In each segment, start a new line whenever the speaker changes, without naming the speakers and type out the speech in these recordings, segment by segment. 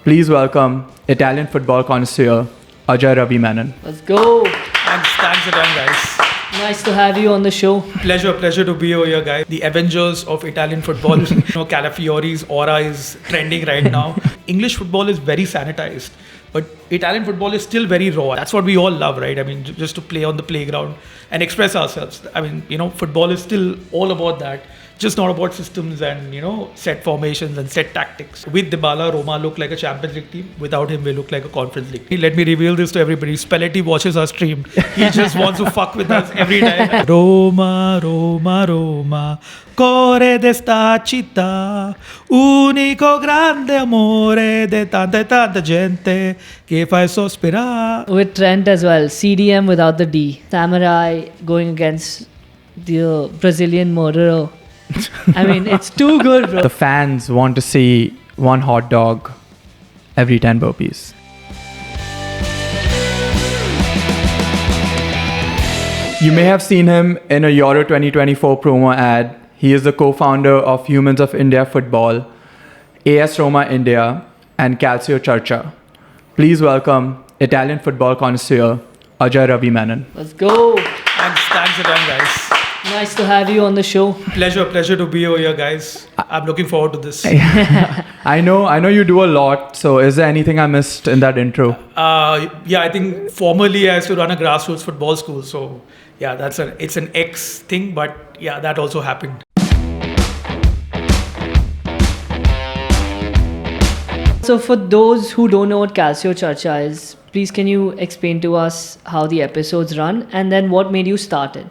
Please welcome Italian football connoisseur Ajay Ravi Menon.
Let's go.
Thanks again, guys.
Nice to have you on the show.
Pleasure to be over here, guys. The Avengers of Italian football. Calafiori's aura is trending right now. English football is very sanitized, but Italian football is still very raw. That's what we all love, right? I mean, just to play on the playground and express ourselves. I mean, football is still all about that. Just not about systems and, set formations and set tactics. With Dybala, Roma look like a Champions League team. Without him, we look like a Conference League team. Let me reveal this to everybody. Spalletti watches our stream. He just wants to fuck with us every time. Roma, Roma, Roma, core d'esta città, unico grande amore de tanta gente che fai sospirare.
With Trent as well. CDM without the D. Samurai going against the Brazilian murderer. I mean, it's too good, bro.
The fans want to see one hot dog every 10 burpees. You may have seen him in a Euro 2024 promo ad. He is the co-founder of Humans of India Football, AS Roma India, and Calcio Charcha. Please welcome Italian football connoisseur Ajay Ravi Menon.
Let's go.
Thanks again, guys.
Nice to have you on the show.
Pleasure to be over here, guys. I'm looking forward to this.
I know you do a lot. So is there anything I missed in that intro?
I think formerly I used to run a grassroots football school. So yeah, it's an ex thing, but yeah, that also happened.
So for those who don't know what Calcio Charcha is, please can you explain to us how the episodes run and then what made you start it?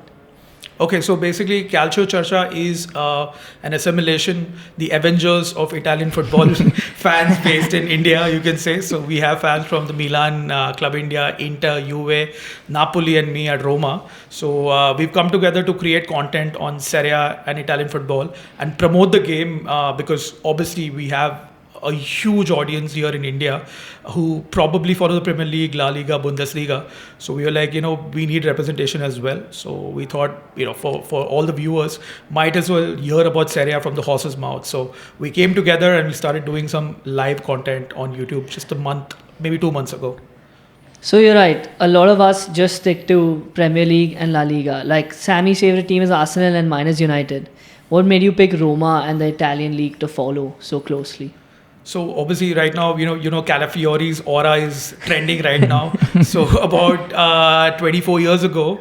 Okay, so basically Calcio Charcha is an assimilation, the Avengers of Italian football fans based in India, you can say. So we have fans from the Milan, Club India, Inter, Juve, Napoli and me at Roma. So we've come together to create content on Serie A and Italian football and promote the game because obviously we have a huge audience here in India who probably follow the Premier League, La Liga, Bundesliga. So we were like, we need representation as well. So we thought, for all the viewers, might as well hear about Serie A from the horse's mouth. So we came together and we started doing some live content on YouTube just a month, maybe 2 months ago.
So you're right. A lot of us just stick to Premier League and La Liga. Like Sammy's favorite team is Arsenal and mine is United. What made you pick Roma and the Italian league to follow so closely?
So obviously right now, Calafiori's aura is trending right now. So about 24 years ago,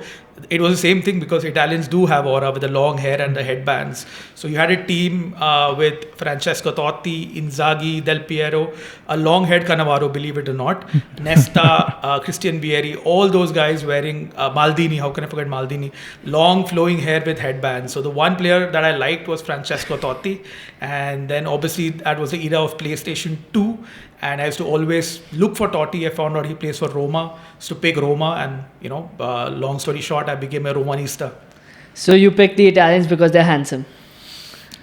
it was the same thing because Italians do have aura with the long hair and the headbands. So you had a team with Francesco Totti, Inzaghi, Del Piero, a long-haired Cannavaro, believe it or not, Nesta, Christian Vieri, all those guys wearing Maldini, how can I forget Maldini, long flowing hair with headbands. So the one player that I liked was Francesco Totti. And then obviously that was the era of PlayStation 2. And I used to always look for Totti. I found out he plays for Roma. So to pick Roma and, long story short, I became a Romanista.
So you picked the Italians because they're handsome.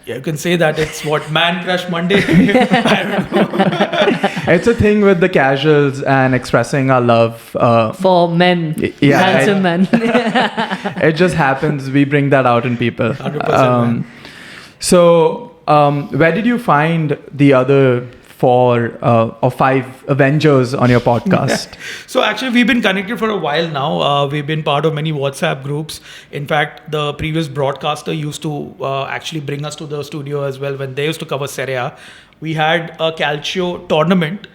Yeah, you can say that. It's what, Man Crush Monday? I don't know.
It's a thing with the casuals and expressing our love.
For men. Handsome men.
It just happens. We bring that out in people.
100%.
So where did you find the other 4 or 5 Avengers on your podcast?
So actually we've been connected for a while now. We've been part of many WhatsApp groups. In fact, the previous broadcaster used to actually bring us to the studio as well when they used to cover Serie A. We had a Calcio tournament.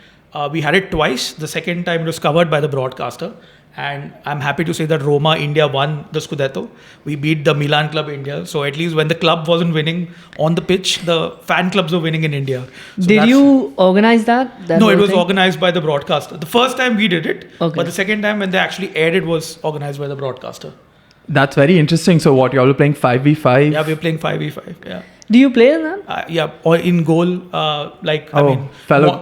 We had it twice. The second time it was covered by the broadcaster. And I'm happy to say that Roma India won the Scudetto. We beat the Milan Club India. So at least when the club wasn't winning on the pitch, the fan clubs were winning in India. So
did you organize that?
No, it was organized by the broadcaster. The first time we did it,
okay.
But the second time when they actually aired it was organized by the broadcaster.
That's very interesting. So what, you all were playing 5v5?
Yeah, we're playing 5v5, yeah.
Do you play in that?
Yeah, or in goal,
fellow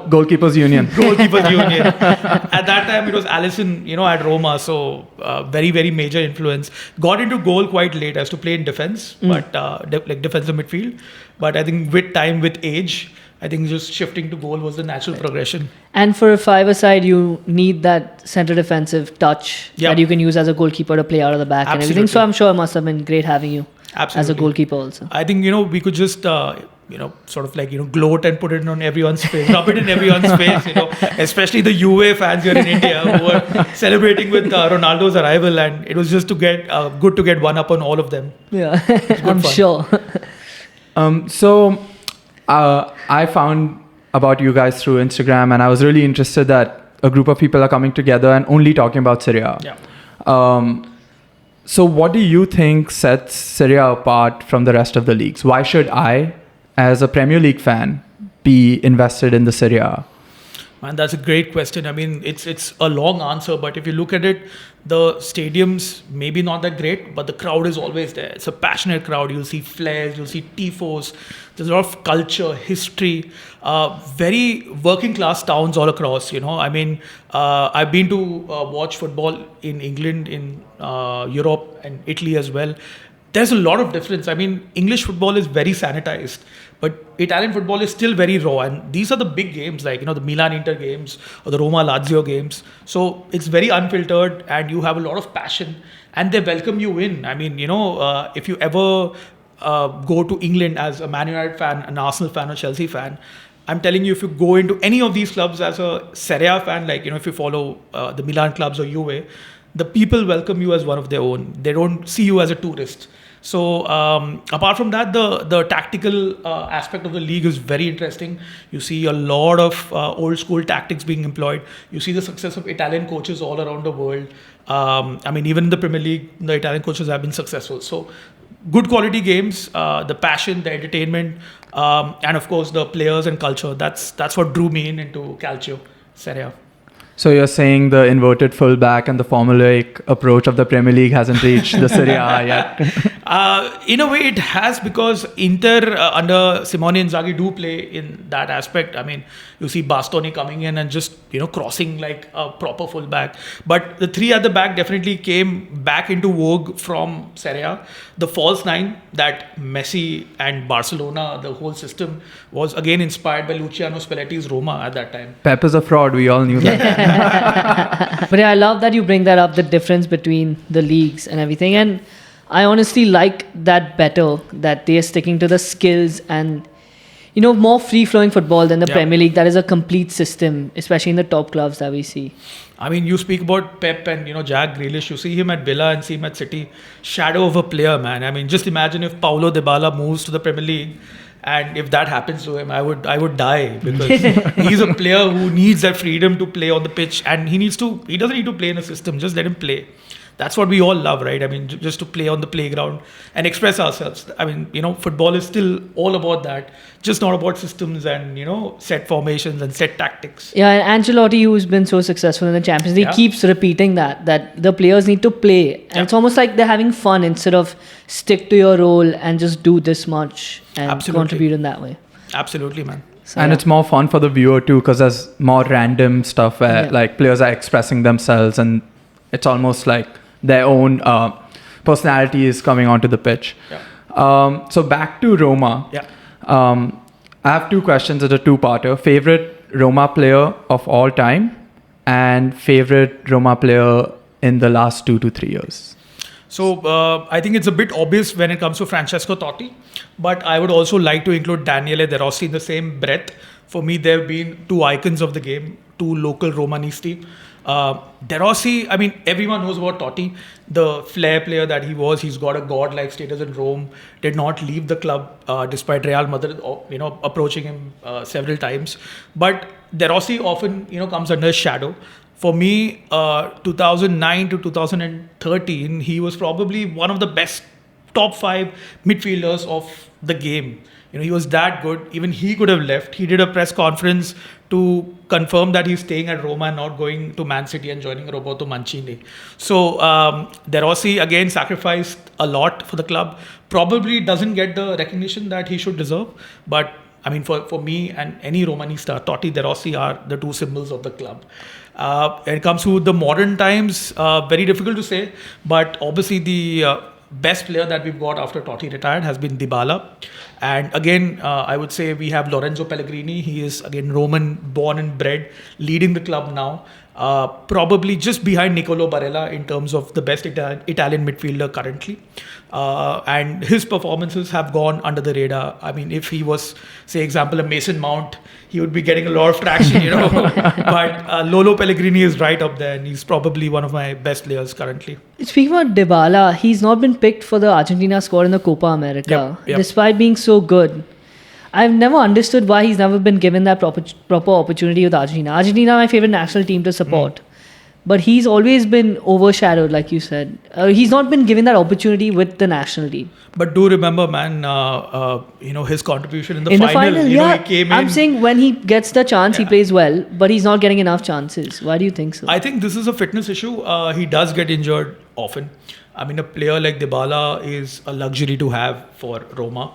goalkeepers union.
Goalkeepers union. At that time, it was Allison, at Roma. So very, very major influence. Got into goal quite late. I used to play in defense, but defensive midfield. But I think with time, with age, I think just shifting to goal was the natural progression.
And for a 5-a-side, you need that center defensive touch that you can use as a goalkeeper to play out of the back and everything. So I'm sure it must have been great having you.
Absolutely.
As a goalkeeper also.
I think, we could just sort of like, gloat and put it on everyone's face, rub it in everyone's face, especially the UA fans here in India who were celebrating with Ronaldo's arrival, and it was just to get good to get one up on all of them.
Yeah, I'm sure.
I found about you guys through Instagram, and I was really interested that a group of people are coming together and only talking about Serie A.
Yeah.
So what do you think sets Serie A apart from the rest of the leagues? Why should I, as a Premier League fan, be invested in the Serie A?
Man, that's a great question. I mean, it's a long answer, but if you look at it, the stadiums maybe not that great, but the crowd is always there. It's a passionate crowd. You'll see flares, you'll see tifos. There's a lot of culture, history, very working class towns all across. I mean, I've been to watch football in England, in Europe, and Italy as well. There's a lot of difference. I mean, English football is very sanitized, but Italian football is still very raw. And these are the big games, like, the Milan-Inter games or the Roma-Lazio games. So it's very unfiltered, and you have a lot of passion, and they welcome you in. I mean, if you ever go to England as a Man United fan, an Arsenal fan, or Chelsea fan, I'm telling you, if you go into any of these clubs as a Serie A fan, like, if you follow the Milan clubs or Juve, the people welcome you as one of their own. They don't see you as a tourist. So apart from that, the tactical aspect of the league is very interesting. You see a lot of old school tactics being employed. You see the success of Italian coaches all around the world. I mean, even in the Premier League, the Italian coaches have been successful. So good quality games, the passion, the entertainment, and of course the players and culture. That's what drew me into Calcio, Serie A.
So you're saying the inverted fullback and the formulaic approach of the Premier League hasn't reached the Serie A yet?
In a way, it has, because Inter under Simone Inzaghi do play in that aspect. I mean, you see Bastoni coming in and just crossing like a proper fullback. But the three at the back definitely came back into vogue from Serie A. The false nine that Messi and Barcelona, the whole system, was again inspired by Luciano Spalletti's Roma at that time.
Pep is a fraud. We all knew that.
But yeah, I love that you bring that up, the difference between the leagues and everything. And I honestly like that better, that they are sticking to the skills and, more free-flowing football than the Premier League. That is a complete system, especially in the top clubs that we see.
I mean, you speak about Pep and, Jack Grealish. You see him at Villa and see him at City. Shadow of a player, man. I mean, just imagine if Paulo Dybala moves to the Premier League. And if that happens to him, I would die, because he's a player who needs that freedom to play on the pitch, and he doesn't need to play in a system. Just let him play. That's what we all love, right? I mean, just to play on the playground and express ourselves. I mean, football is still all about that, just not about systems and, set formations and set tactics.
Yeah, and Ancelotti, who's been so successful in the Champions League, keeps repeating that the players need to play. And it's almost like they're having fun instead of stick to your role and just do this much and contribute in that way.
Absolutely, man.
So, and it's more fun for the viewer too, because there's more random stuff where like players are expressing themselves, and it's almost like their own personality is coming onto the pitch. Yeah. So back to Roma.
Yeah.
I have two questions. It's a two-parter. Favorite Roma player of all time and favorite Roma player in the last 2 to 3 years.
So I think it's a bit obvious when it comes to Francesco Totti, but I would also like to include Daniele De Rossi in the same breath. For me, there have been two icons of the game, two local Romanisti. De Rossi, I mean, everyone knows about Totti, the flair player that he was. He's got a god-like status in Rome, did not leave the club despite Real Madrid, approaching him several times. But De Rossi often, comes under his shadow. For me, 2009 to 2013, he was probably one of the best top 5 midfielders of the game. He was that good. Even he could have left. He did a press conference to confirm that he's staying at Roma and not going to Man City and joining Roberto Mancini. So De Rossi again sacrificed a lot for the club. Probably doesn't get the recognition that he should deserve. But I mean, for me and any Romanista, Totti, De Rossi are the two symbols of the club. When it comes to the modern times, very difficult to say. But obviously the best player that we've got after Totti retired has been Dybala. And again, I would say we have Lorenzo Pellegrini. He is again Roman born and bred, leading the club now. probably just behind Nicolo Barella in terms of the best Italian midfielder currently. And his performances have gone under the radar. I mean, if he was, say, example, a Mason Mount, he would be getting a lot of traction, But Lolo Pellegrini is right up there, and he's probably one of my best players currently.
Speaking about Dybala, he's not been picked for the Argentina squad in the Copa America,
Yep.
despite being so good. I've never understood why he's never been given that proper opportunity with Argentina. Argentina, my favorite national team to support. But he's always been overshadowed, like you said. He's not been given that opportunity with the national team.
But do remember, man, his contribution in the
The
final.
yeah.
He came in.
I'm saying when he gets the chance, he plays well, but he's not getting enough chances. Why do you think so?
I think this is a fitness issue. He does get injured often. I mean, a player like Dybala is a luxury to have for Roma.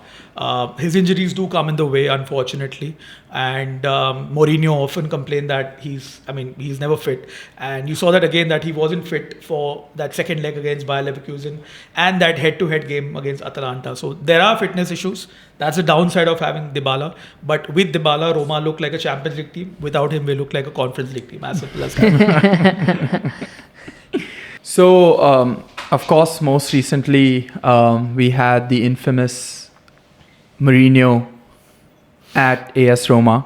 His injuries do come in the way, unfortunately. And Mourinho often complained that he's never fit. And you saw that again, that he wasn't fit for that second leg against Bayer Leverkusen and that head-to-head game against Atalanta. So there are fitness issues. That's the downside of having Dybala. But with Dybala, Roma look like a Champions League team. Without him, we look like a Conference League team. As simple as that.
So, of course, most recently, we had the infamous Mourinho at AS Roma.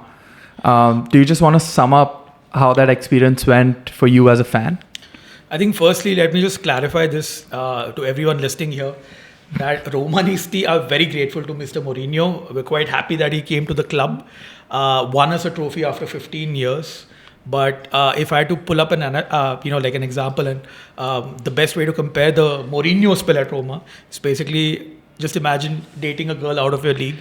Do you just want to sum up how that experience went for you as a fan?
I think firstly, let me just clarify this to everyone listening here, that Romanisti are very grateful to Mr. Mourinho. We're quite happy that he came to the club, won us a trophy after 15 years. But if I had to pull up an example, and the best way to compare the Mourinho spell at Roma is basically just imagine dating a girl out of your league.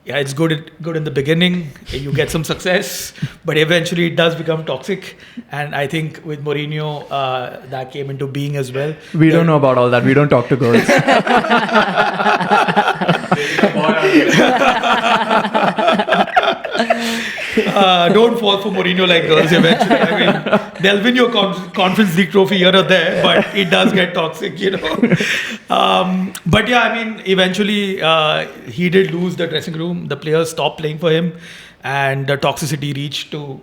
Yeah, it's good in the beginning. You get some success, but eventually it does become toxic. And I think with Mourinho, that came into being as well.
We don't know about all that. We don't talk to girls.
Don't fall for Mourinho like girls eventually. I mean, they'll win your Conference League trophy here or there, but it does get toxic, But yeah, I mean, eventually he did lose the dressing room. The players stopped playing for him, and the toxicity reached to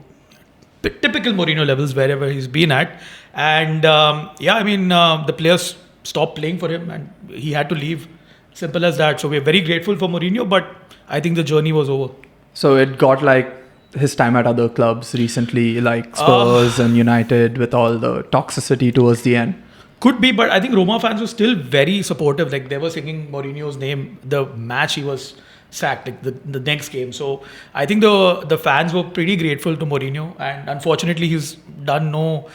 typical Mourinho levels wherever he's been at. And the players stopped playing for him, and he had to leave. Simple as that. So we're very grateful for Mourinho, but I think the journey was over.
So it got like his time at other clubs recently, like Spurs and United, with all the toxicity towards the end.
Could be, but I think Roma fans were still very supportive. Like, they were singing Mourinho's name the match he was sacked, like the next game. So I think the fans were pretty grateful to Mourinho, and unfortunately he's done no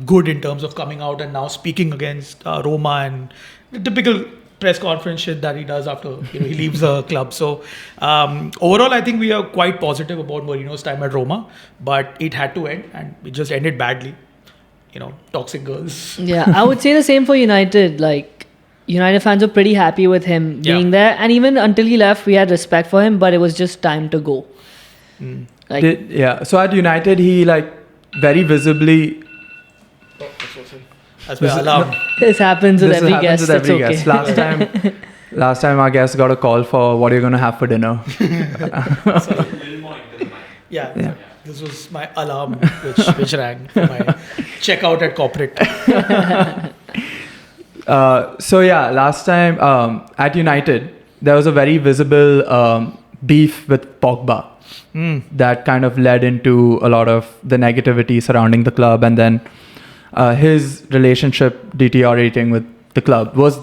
good in terms of coming out and now speaking against Roma and the typical press conference shit that he does after he leaves the club. So overall, I think we are quite positive about Mourinho's time at Roma, but it had to end, and it just ended badly. Toxic girls.
Yeah, I would say the same for United. Like, United fans were pretty happy with him being there, and even until he left, we had respect for him, but it was just time to go.
So at United, he very visibly.
That's my alarm.
This happens with every guest.
With every guest. Last time our guest got a call for what you're going to have for dinner.
Yeah. This was my alarm which rang for my checkout at corporate.
Last time at United, there was a very visible beef with Pogba that kind of led into a lot of the negativity surrounding the club, and then his relationship deteriorating with the club. Was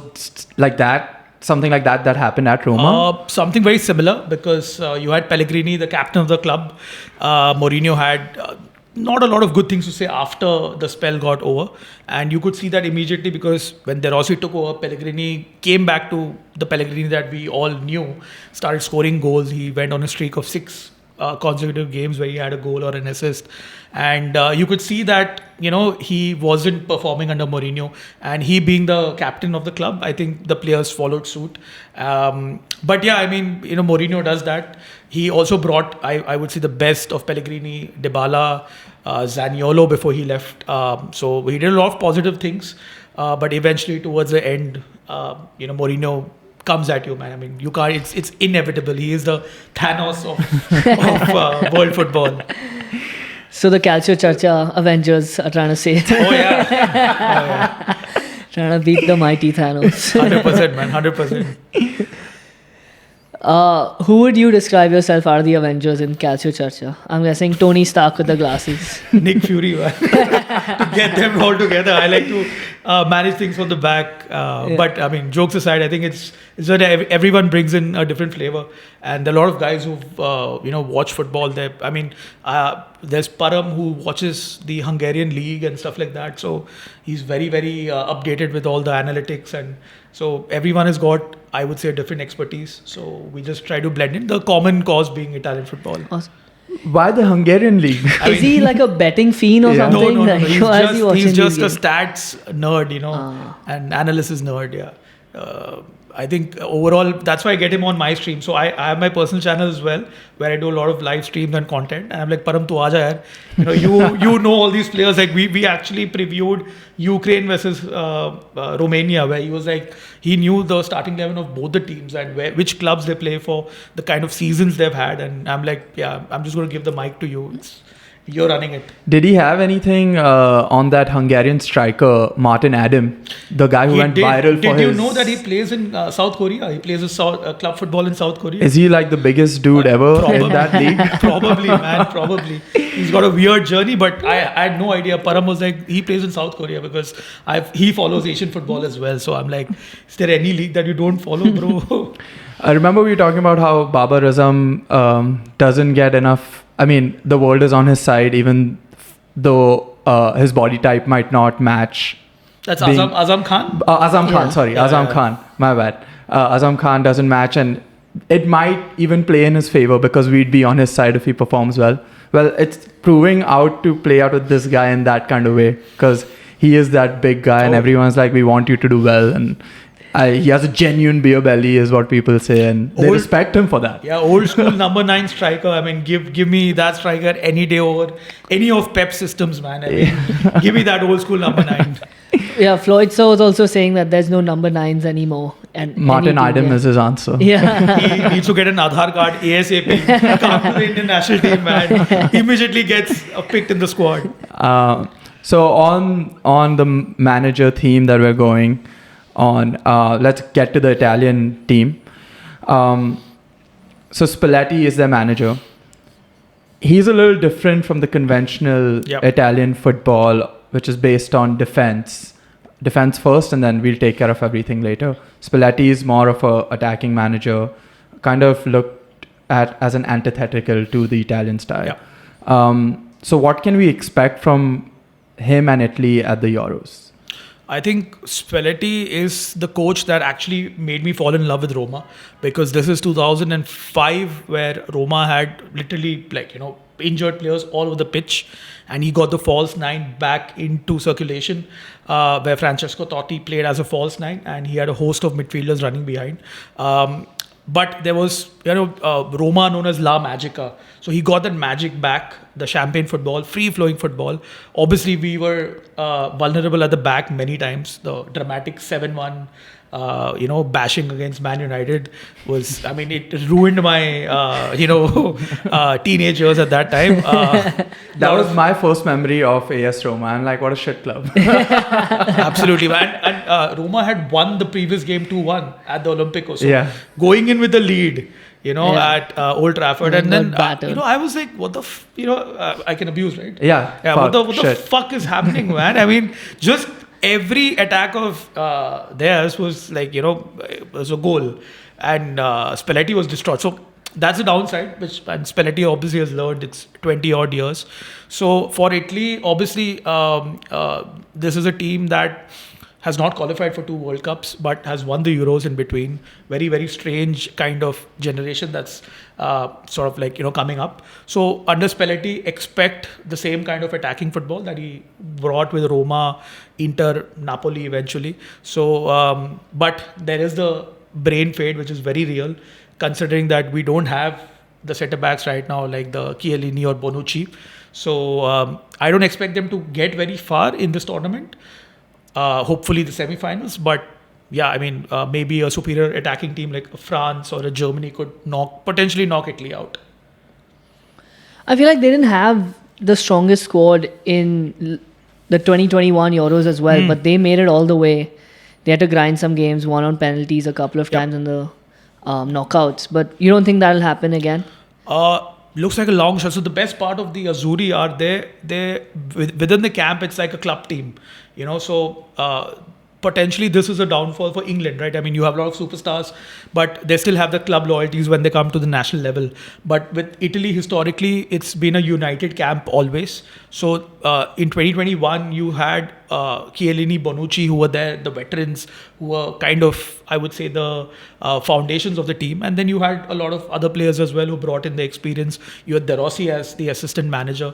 something like that happened at Roma?
Something very similar, because you had Pellegrini, the captain of the club. Mourinho had not a lot of good things to say after the spell got over, and you could see that immediately, because when De Rossi took over, Pellegrini came back to the Pellegrini that we all knew, started scoring goals. He went on a streak of 6 consecutive games where he had a goal or an assist, and you could see that he wasn't performing under Mourinho, and he being the captain of the club, I think the players followed suit. But yeah, I mean, Mourinho does that. He also brought, I would say, the best of Pellegrini, Dybala, Zaniolo before he left. So he did a lot of positive things, but eventually towards the end, Mourinho comes at you, man. I mean, you can't. It's inevitable. He is the Thanos of world football.
So the Calcio Charcha Avengers are trying to say,
Oh yeah.
trying to beat the mighty Thanos.
100%, man. 100%.
Who would you describe yourself are the Avengers in Calcio Charcha? I'm guessing Tony Stark with the glasses.
Nick Fury, man. To get them all together, I like to manage things from the back. But I mean, jokes aside, I think it's that everyone brings in a different flavor, and there are a lot of guys who've watch football. There, I mean, there's Param who watches the Hungarian league and stuff like that. So he's very updated with all the analytics, and so everyone has got, I would say, a different expertise. So we just try to blend in the common cause being Italian football.
Awesome.
Why the Hungarian league?
Is he like a betting fiend or
Yeah.
something?
No.
Like, why is he watching
He's just a
these games?
stats nerd, and analysis nerd. Yeah. I think overall that's why I get him on my stream. So I have my personal channel as well, where I do a lot of live streams and content. And I'm like, Param, tu aaja yaar. You know all these players. Like we actually previewed Ukraine versus Romania, where he was like, he knew the starting 11 of both the teams and which clubs they play for, the kind of seasons they've had. And I'm like, yeah, I'm just going to give the mic to you. You're running it.
Did he have anything on that Hungarian striker, Martin Adam, the guy who went viral for his...
Did you know that he plays in South Korea? He plays club football in South Korea.
Is he like the biggest dude ever in that league?
Probably, man. Probably. He's got a weird journey, but I had no idea. Param was like, he plays in South Korea because he follows Asian football as well. So I'm like, is there any league that you don't follow, bro?
I remember we were talking about how Babar Azam doesn't get enough... I mean, the world is on his side, even though his body type might not match.
That's Azam Khan?
Azam Khan,
Yeah.
sorry.
Yeah,
Azam
yeah.
Khan, my bad. Azam Khan doesn't match, and it might even play in his favor because we'd be on his side if he performs well. Well, it's proving out to play out with this guy in that kind of way because he is that big guy and everyone's like, we want you to do well. And he has a genuine beer belly is what people say, and they respect him for that.
Yeah, old school number 9 striker. I mean, give me that striker any day over any of Pep's systems, man. I mean, give me that old school number 9.
Yeah, Floyd So was also saying that there's no number 9s anymore. And
Martin
any team,
Idem
yeah.
is his answer.
Yeah.
He needs to get an Aadhaar card ASAP. Come to the Indian national team, man. Immediately gets picked in the squad.
So on the manager theme that we're going on, let's get to the Italian team. So Spalletti is their manager. He's a little different from the conventional Italian football, which is based on defense first, and then we'll take care of everything later. Spalletti is more of a attacking manager, kind of looked at as an antithetical to the Italian style. So what can we expect from him and Italy at the Euros?
I think Spalletti is the coach that actually made me fall in love with Roma, because this is 2005 where Roma had literally injured players all over the pitch, and he got the false 9 back into circulation, where Francesco Totti played as a false 9 and he had a host of midfielders running behind. But there was, Roma known as La Magica. So he got that magic back, the champagne football, free-flowing football. Obviously, we were vulnerable at the back many times. The dramatic 7-1, bashing against Man United was, it ruined my, teenage years at that time.
That was my first memory of AS Roma. I'm like, what a shit club.
Absolutely. And Roma had won the previous game 2-1 at the Olympico. So going in with the lead, at Old Trafford. And then, I was like, what the, I can abuse, right?
Yeah.
What the fuck is happening, man? Just every attack of theirs was was a goal. And Spalletti was destroyed. So that's the downside, and Spalletti obviously has learned. It's 20 odd years. So for Italy, obviously, this is a team that has not qualified for 2 World Cups, but has won the Euros in between. Very, very strange kind of generation that's coming up. So under Spalletti, expect the same kind of attacking football that he brought with Roma, Inter, Napoli eventually. So, but there is the brain fade, which is very real, considering that we don't have the centre-backs right now like the Chiellini or Bonucci. So I don't expect them to get very far in this tournament. Hopefully the semi-finals, but maybe a superior attacking team like France or a Germany could potentially knock Italy out.
I feel like they didn't have the strongest squad in the 2021 Euros as well, but they made it all the way. They had to grind some games, won on penalties a couple of times in the knockouts. But you don't think that'll happen again?
Looks like a long shot. So the best part of the Azzurri are they within the camp. It's like a club team, So potentially this is a downfall for England, right? I mean, you have a lot of superstars, but they still have the club loyalties when they come to the national level. But with Italy, historically, it's been a united camp always. So in 2021, you had Chiellini, Bonucci, who were there, the veterans, who were kind of, I would say, the foundations of the team. And then you had a lot of other players as well who brought in the experience. You had De Rossi as the assistant manager.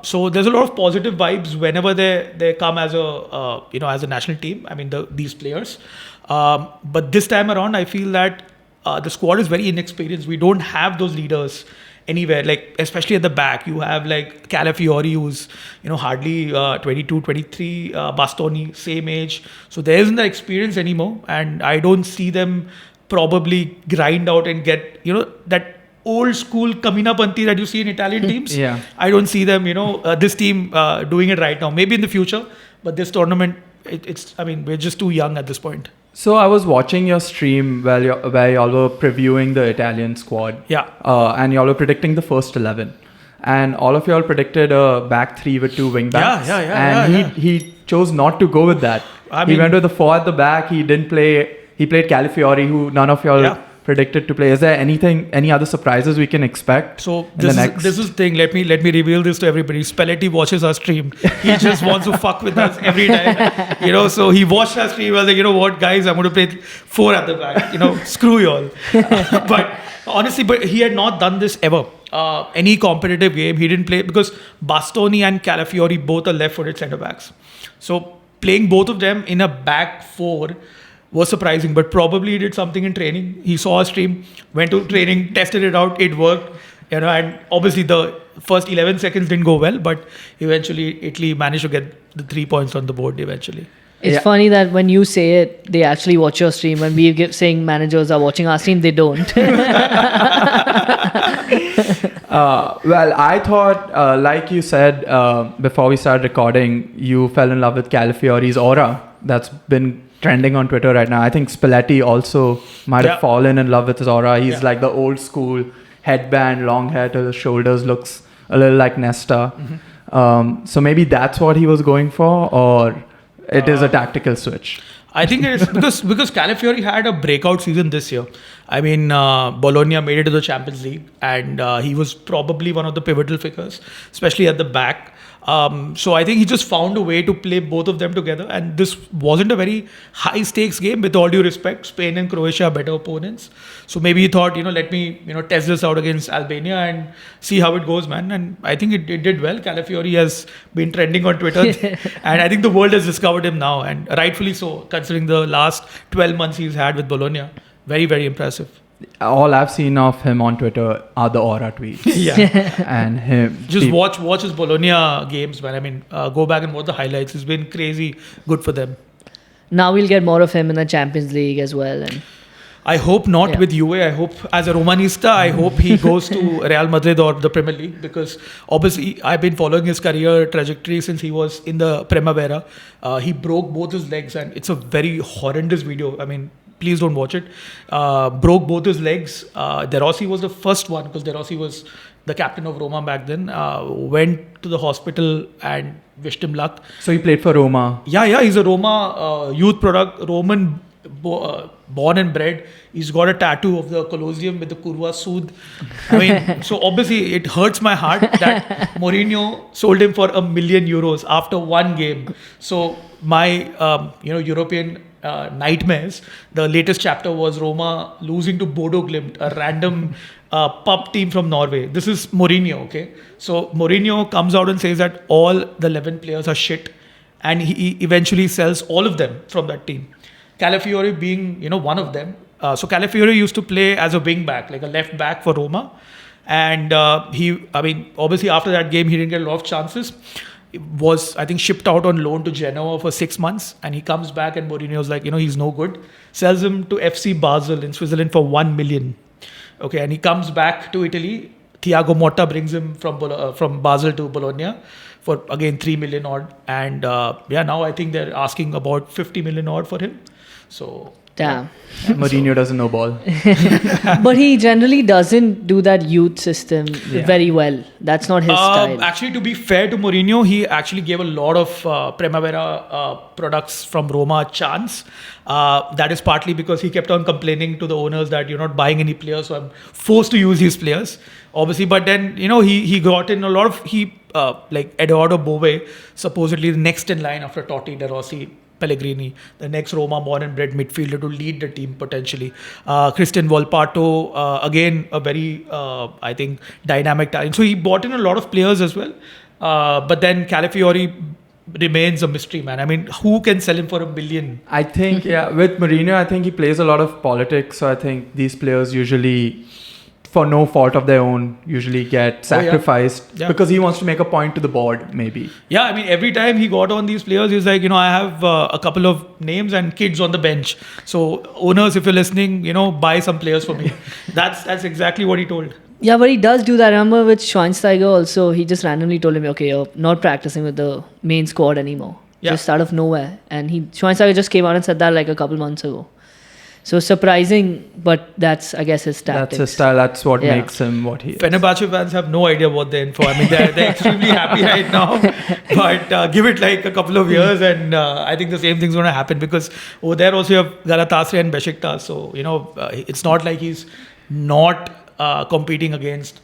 So there's a lot of positive vibes whenever they come as a as a national team. I mean these players, but this time around I feel that the squad is very inexperienced. We don't have those leaders anywhere, like especially at the back. You have like Calafiori, who's hardly 22, 23, Bastoni same age, so there isn't the experience anymore, and I don't see them probably grind out and get that old school Kamina Panti that you see in Italian teams.
Yeah.
I don't see them, this team doing it right now. Maybe in the future, but this tournament, we're just too young at this point.
So I was watching your stream where y'all were previewing the Italian squad.
Yeah.
And y'all were predicting the first 11. And all of y'all predicted a back three with two wing backs. And he chose not to go with that. He went with the four at the back. He didn't play. He played Calafiori, who none of y'all predicted to play. Is there any other surprises we can expect?
So this is the thing. Let me reveal this to everybody. Spalletti watches our stream. He just wants to fuck with us every time. So he watched our stream. I was like, what, guys, I'm going to play four at the back. Screw y'all. But honestly, he had not done this ever. Any competitive game, he didn't play because Bastoni and Calafiori both are left-footed centre backs. So playing both of them in a back four was surprising, but probably he did something in training. He saw a stream, went to training, tested it out, it worked, and obviously the first 11 seconds didn't go well, but eventually Italy managed to get the 3 points on the board eventually.
It's funny that when you say it, they actually watch your stream. When we saying managers are watching our stream, they don't.
Well, I thought, like you said before we started recording, you fell in love with Calafiori's aura. That's been trending on Twitter right now. I think Spalletti also might have fallen in love with his aura. He's like the old school headband, long hair to the shoulders, looks a little like Nesta. Mm-hmm. So maybe that's what he was going for, or it is a tactical switch.
I think it is because Calafiori had a breakout season this year. I mean, Bologna made it to the Champions League, and he was probably one of the pivotal figures, especially at the back. So I think he just found a way to play both of them together, and this wasn't a very high stakes game. With all due respect, Spain and Croatia are better opponents. So maybe he thought, let me test this out against Albania and see how it goes, man. And I think it did well. Calafiori has been trending on Twitter, and I think the world has discovered him now, and rightfully so, considering the last 12 months he's had with Bologna. Very, very impressive.
All I've seen of him on Twitter are the aura tweets. And him.
Just watch his Bologna games, man. I mean, go back and watch the highlights. It's been crazy good for them.
Now we'll get more of him in the Champions League as well. And
I hope not with Juve. I hope, as a Romanista, I hope he goes to Real Madrid or the Premier League, because obviously I've been following his career trajectory since he was in the Primavera. He broke both his legs, and it's a very horrendous video. I mean, please don't watch it. Broke both his legs. De Rossi was the first one, because De Rossi was the captain of Roma back then. Went to the hospital and wished him luck.
So he played for Roma.
Yeah, he's a Roma youth product, Roman born and bred. He's got a tattoo of the Colosseum with the Curva Sud. I mean, so obviously it hurts my heart that Mourinho sold him for €1 million after one game. So my European nightmares, the latest chapter was Roma losing to Bodo Glimt, a random pub team from Norway. This is Mourinho, okay? So Mourinho comes out and says that all the 11 players are shit, and he eventually sells all of them from that team. Calafiori being, one of them. So Calafiori used to play as a wing back, like a left back for Roma. And obviously after that game, he didn't get a lot of chances. He was, I think, shipped out on loan to Genoa for 6 months. And he comes back and Mourinho's like, he's no good. Sells him to FC Basel in Switzerland for 1 million. Okay, and he comes back to Italy, Thiago Motta brings him from Basel to Bologna for again 3 million odd, and now I think they're asking about 50 million odd for him. So
Damn.
Mourinho doesn't know ball.
But he generally doesn't do that youth system very well. That's not his style.
Actually, to be fair to Mourinho, he actually gave a lot of Primavera products from Roma a chance. That is partly because he kept on complaining to the owners that you're not buying any players, so I'm forced to use these players. Obviously, but then he got in a lot of like Eduardo Bove, supposedly the next in line after Totti, De Rossi, Pellegrini, the next Roma born-and-bred midfielder to lead the team potentially. Christian Volpato, again, a very, I think, dynamic talent. So he bought in a lot of players as well. But then Calafiori remains a mystery, man. I mean, who can sell him for $1 billion?
I think, with Mourinho, I think he plays a lot of politics. So I think these players usually, for no fault of their own, usually get sacrificed because he wants to make a point to the board, maybe.
Yeah, I mean, every time he got on these players, he's like, I have a couple of names and kids on the bench. So owners, if you're listening, buy some players for me. That's exactly what he told.
Yeah, but he does do that. I remember with Schweinsteiger also, he just randomly told him, okay, you're not practicing with the main squad anymore.
Yeah.
Just out of nowhere. And Schweinsteiger just came out and said that like a couple months ago. So surprising, but that's, I guess, his tactics.
That's his style. That's what makes him what he is.
Fenerbahce fans have no idea what they're in for. I mean, they're extremely happy right now. But give it like a couple of years and I think the same thing's going to happen because over there also you have Galatasaray and Besiktas. So, it's not like he's not competing against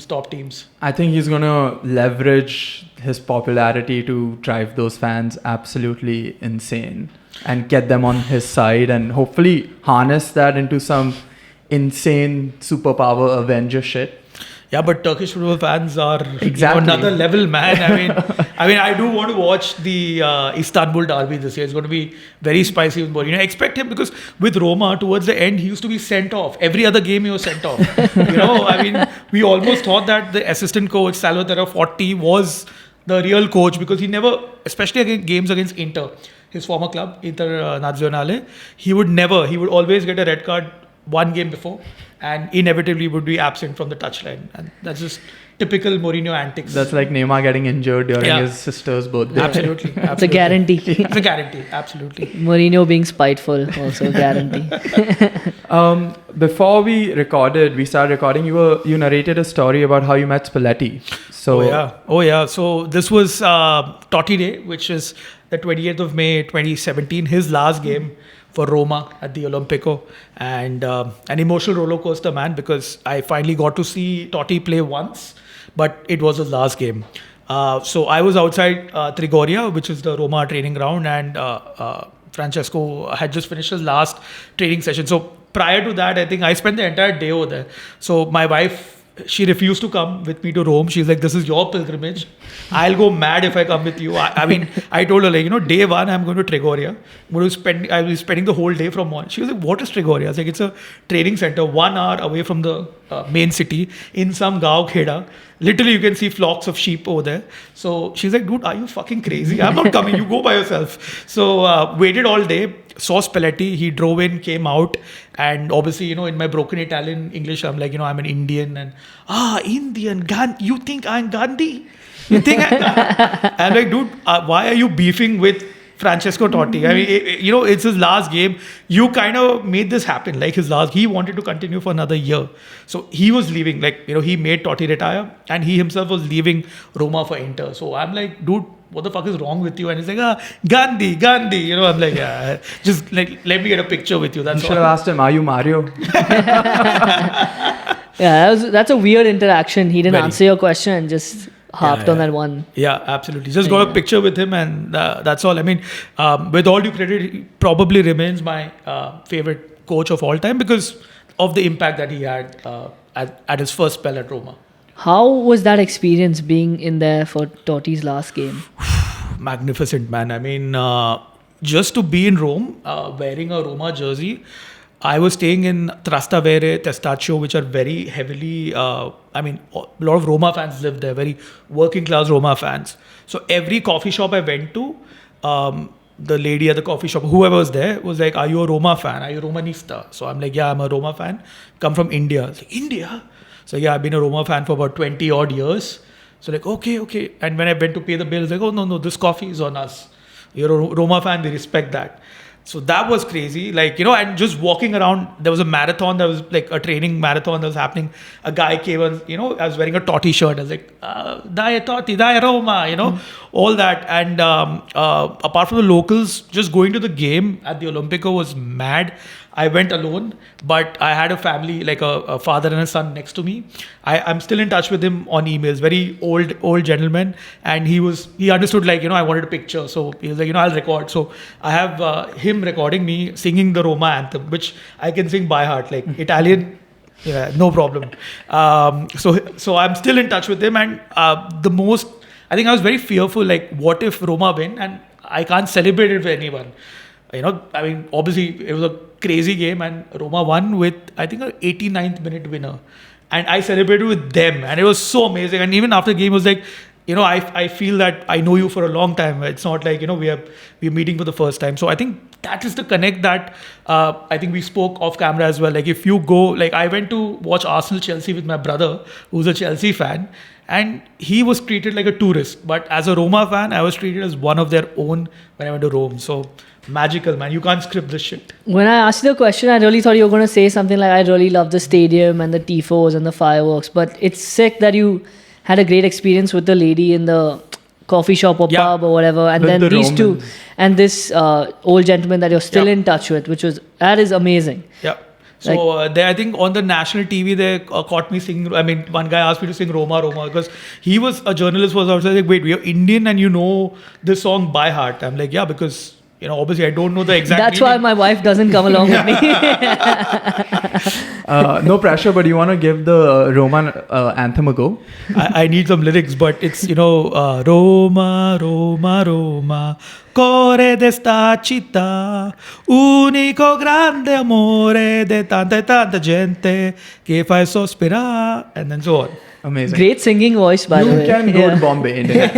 top teams.
I think he's going to leverage his popularity to drive those fans absolutely insane and get them on his side and hopefully harness that into some insane superpower Avengers shit.
Yeah, but Turkish football fans are another level, man. I mean, I do want to watch the Istanbul derby this year. It's going to be very spicy with Mourinho. Expect him because with Roma, towards the end, he used to be sent off. Every other game, he was sent off. I mean, we almost thought that the assistant coach, Salvatore Totti, was the real coach because he never, especially against games against Inter, his former club, Inter Nazionale, he would always get a red card one game before and inevitably would be absent from the touchline. And that's just typical Mourinho antics.
That's like Neymar getting injured during his sister's birthday.
Absolutely.
It's a guarantee.
It's a guarantee, absolutely.
Mourinho being spiteful, also a guarantee.
Before we started recording, you narrated a story about how you met Spalletti. So
Oh yeah. So this was Totti Day, which is the 28th of May 2017, his last game for Roma at the Olimpico, and an emotional roller coaster, man, because I finally got to see Totti play once, but it was his last game. So I was outside Trigoria, which is the Roma training ground, and Francesco had just finished his last training session. So prior to that, I think I spent the entire day over there. So my wife, she refused to come with me to Rome. She's like, this is your pilgrimage. I'll go mad if I come with you. I mean, I told her, like, day one, I'm going to Trigoria. I'll be spending the whole day from morning. She was like, what is Trigoria? I was like, it's a training center 1 hour away from the main city in some Gao Kheda. Literally, you can see flocks of sheep over there. So she's like, dude, are you fucking crazy? I'm not coming. You go by yourself. So waited all day. Saw Spalletti, he drove in, came out, and obviously, in my broken Italian English, I'm like, I'm an Indian, and Indian, you think I'm Gandhi? You think I'm like, dude, why are you beefing with Francesco Totti? I mean, it's his last game. You kind of made this happen, like he wanted to continue for another year. So he was leaving, he made Totti retire, and he himself was leaving Roma for Inter. So I'm like, dude, what the fuck is wrong with you? And he's like, Gandhi. I'm like, yeah, just let me get a picture with you. That's
you should have asked him, are you Mario?
Yeah, that's a weird interaction. He didn't answer your question and just harped on that one.
Yeah, absolutely. Just got a picture with him and that's all. I mean, with all due credit, he probably remains my favorite coach of all time because of the impact that he had at his first spell at Roma.
How was that experience being in there for Totti's last game?
Magnificent, man. I mean, just to be in Rome, wearing a Roma jersey. I was staying in Trastevere, Testaccio, which are very heavily, a lot of Roma fans live there, very working class Roma fans. So every coffee shop I went to, the lady at the coffee shop, whoever was there, was like, are you a Roma fan? Are you Romanista? So I'm like, yeah, I'm a Roma fan. Come from India. I was like, India? So yeah, I've been a Roma fan for about 20 odd years. So like, okay. And when I went to pay the bill, I was like, oh no, this coffee is on us. You're a Roma fan, we respect that. So that was crazy. Like, and just walking around, there was a marathon, there was like a training marathon that was happening. A guy came and, I was wearing a Totti shirt. I was like, dai Totti, dai Roma, all that. And apart from the locals, just going to the game at the Olimpico was mad. I went alone, but I had a family, like a father and a son next to me. I'm still in touch with him on emails, very old gentleman. And he understood, like, I wanted a picture. So he was like, I'll record. So I have him recording me singing the Roma anthem, which I can sing by heart, like Italian. Yeah, no problem. So I'm still in touch with him. And I think I was very fearful, like, what if Roma win and I can't celebrate it with anyone? Obviously it was a crazy game and Roma won with, I think, an 89th minute winner. And I celebrated with them and it was so amazing. And even after the game, it was like, I feel that I know you for a long time. It's not like, we're meeting for the first time. So I think that is the connect that I think we spoke off camera as well. Like if you go, like I went to watch Arsenal-Chelsea with my brother, who's a Chelsea fan. And he was treated like a tourist. But as a Roma fan, I was treated as one of their own when I went to Rome. So magical, man. You can't script this shit.
When I asked you the question, I really thought you were going to say something like, I really love the stadium and the tifos and the fireworks. But it's sick that you had a great experience with the lady in the coffee shop or pub or whatever. And then these Romans. Two, and this old gentleman that you're still in touch with, that is amazing.
Yeah. So I think on the national TV, they caught me singing. One guy asked me to sing Roma because he was a journalist. Was also like, wait, we are Indian and you know this song by heart. I'm like, yeah, because obviously I don't know the exact.
That's meaning. Why my wife doesn't come along with me.
No pressure, but you want to give the Roman anthem a go?
I need some lyrics, but it's Roma, Roma, Roma, core desta città, unico grande amore de tanta e tanta gente che fai sospirare, and then so on.
Amazing.
Great singing voice, by the way.
You can go to Bombay, India.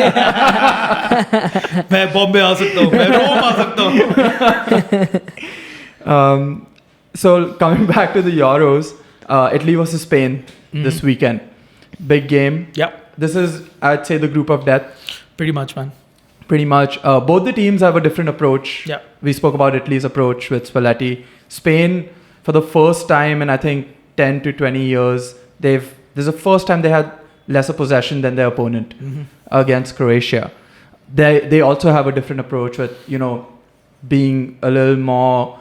मैं बॉम्बे आ सकता हूँ, मैं रोम आ सकता
हूँ. So coming back to the Euros, Italy versus Spain this weekend. Big game.
Yeah.
This is, I'd say, the group of death.
Pretty much, man.
Pretty much. Both the teams have a different approach.
Yeah.
We spoke about Italy's approach with Spalletti. Spain, for the first time in, I think, 10 to 20 years, this is the first time they had lesser possession than their opponent against Croatia. They also have a different approach with, being a little more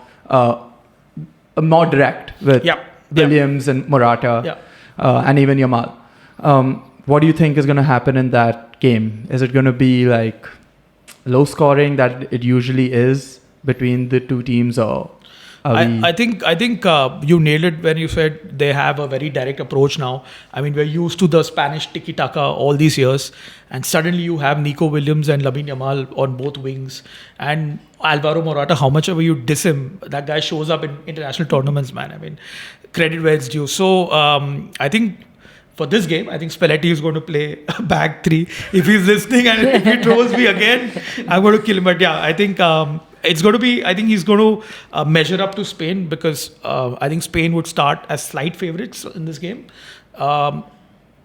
direct with Williams and Morata and even Yamal. What do you think is going to happen in that game? Is it going to be like low scoring that it usually is between the two teams, or
I think you nailed it when you said they have a very direct approach now. We're used to the Spanish tiki-taka all these years, and suddenly you have Nico Williams and Lamine Yamal on both wings, and Alvaro Morata. How much ever you diss him, that guy shows up in international tournaments, man. Credit where it's due. So I think for this game, I think Spalletti is going to play back three. If he's listening and if he trolls me again, I'm going to kill him. But yeah, I think it's going to be. I think he's going to measure up to Spain, because I think Spain would start as slight favorites in this game. I'm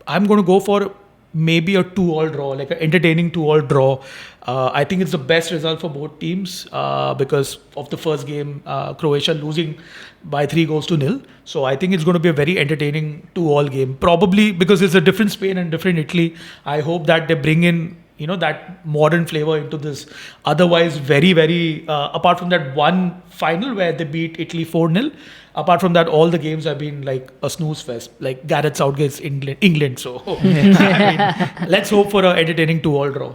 going to go for maybe a 2-2 draw, like an entertaining 2-2 draw. I think it's the best result for both teams because of the first game, Croatia losing by 3-0. So I think it's going to be a very entertaining 2-2 game. Probably because it's a different Spain and different Italy. I hope that they bring in that modern flavor into this. Otherwise, very, very, apart from that one final where they beat Italy 4-0, apart from that, all the games have been like a snooze fest, like Gareth Southgate's England. So let's hope for an entertaining 2-2 draw.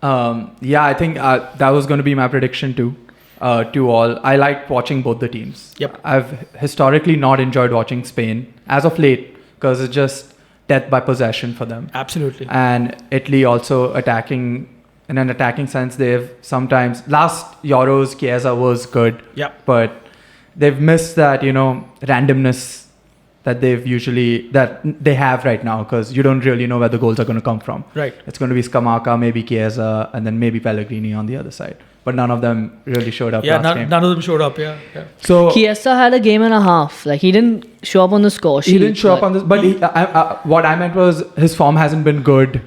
I think that was going to be my prediction too. 2-2. I liked watching both the teams.
Yep.
I've historically not enjoyed watching Spain as of late, because it's just death by possession for them.
Absolutely.
And Italy also attacking, in an attacking sense, they've sometimes, last Euros, Chiesa was good.
Yeah.
But they've missed that, randomness that they have right now, because you don't really know where the goals are going to come from.
Right.
It's going to be Scamacca, maybe Chiesa, and then maybe Pellegrini on the other side. but none of them really showed up
Yeah,
last game.
none of them showed up. Yeah.
So
Chiesa had a game and a half. Like he didn't show up on the score sheet.
he didn't show up on this, but what I meant was his form hasn't been good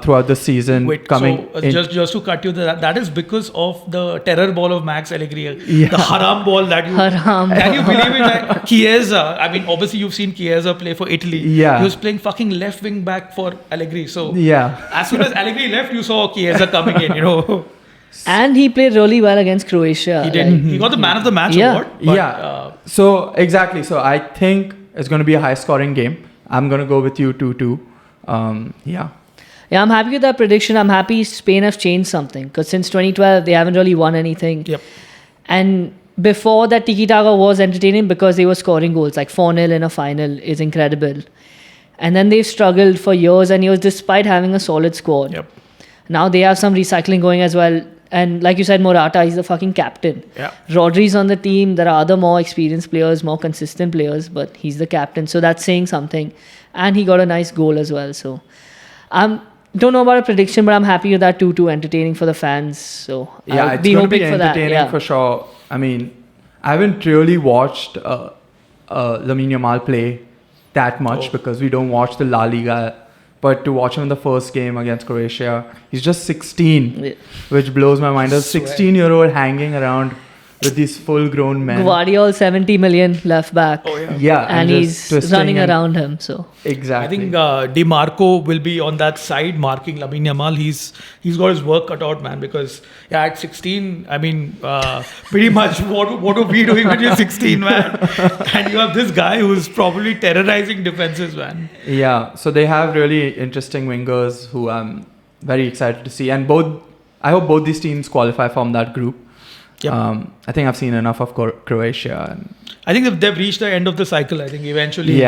throughout the season.
Wait,
coming
so
in.
just to cut you, that is because of the terror ball of Max Allegri,
Yeah.
the haram ball that you.
Haram.
Can you believe it? Like, Chiesa. I mean, obviously you've seen Chiesa play for Italy.
Yeah.
He was playing fucking left wing back for Allegri. So
Yeah.
as soon as Allegri left, you saw Chiesa coming in.
And he played really well against Croatia.
He did.
Like,
He got the man of the match
Yeah.
award. But,
Yeah. So exactly. So I think it's going to be a high-scoring game. I'm going to go with you 2-2. Yeah.
Yeah, I'm happy with that prediction. I'm happy Spain have changed something because since 2012 they haven't really won anything.
Yep.
And before that, Tiki Taka was entertaining because they were scoring goals. Like 4-0 in a final is incredible. And then they've struggled for years and years despite having a solid squad.
Yep.
Now they have some recycling going as well. And like you said, Morata, he's the fucking captain.
Yeah.
Rodri's on the team. There are other more experienced players, more consistent players, but he's the captain. So that's saying something. And he got a nice goal as well. So don't know about a prediction, but I'm happy with that 2-2, entertaining for the fans. So
Yeah,
I'll
it's
be
going to
hoping
be
for that.
entertaining
Yeah.
for sure. I mean, I haven't really watched Lamine Yamal play that much because we don't watch the La Liga. But to watch him in the first game against Croatia, he's just 16,
Yeah.
which blows my mind. A 16-year-old hanging around with these full-grown men.
Guardiola 70 million left back.
Oh, yeah.
Yeah,
And
just
he's
twisting
running
and-
around him. So
I
Exactly.
think Di Marco will be on that side marking Lamine Yamal. He's got his work cut out, man. Because at 16, I mean, pretty much what are we doing when you're 16, man? And you have this guy who's probably terrorizing defenses, man.
Yeah, so they have really interesting wingers who I'm very excited to see. And I hope both these teams qualify from that group.
Yep.
I think I've seen enough of Croatia. And
I think they've reached the end of the cycle. I think eventually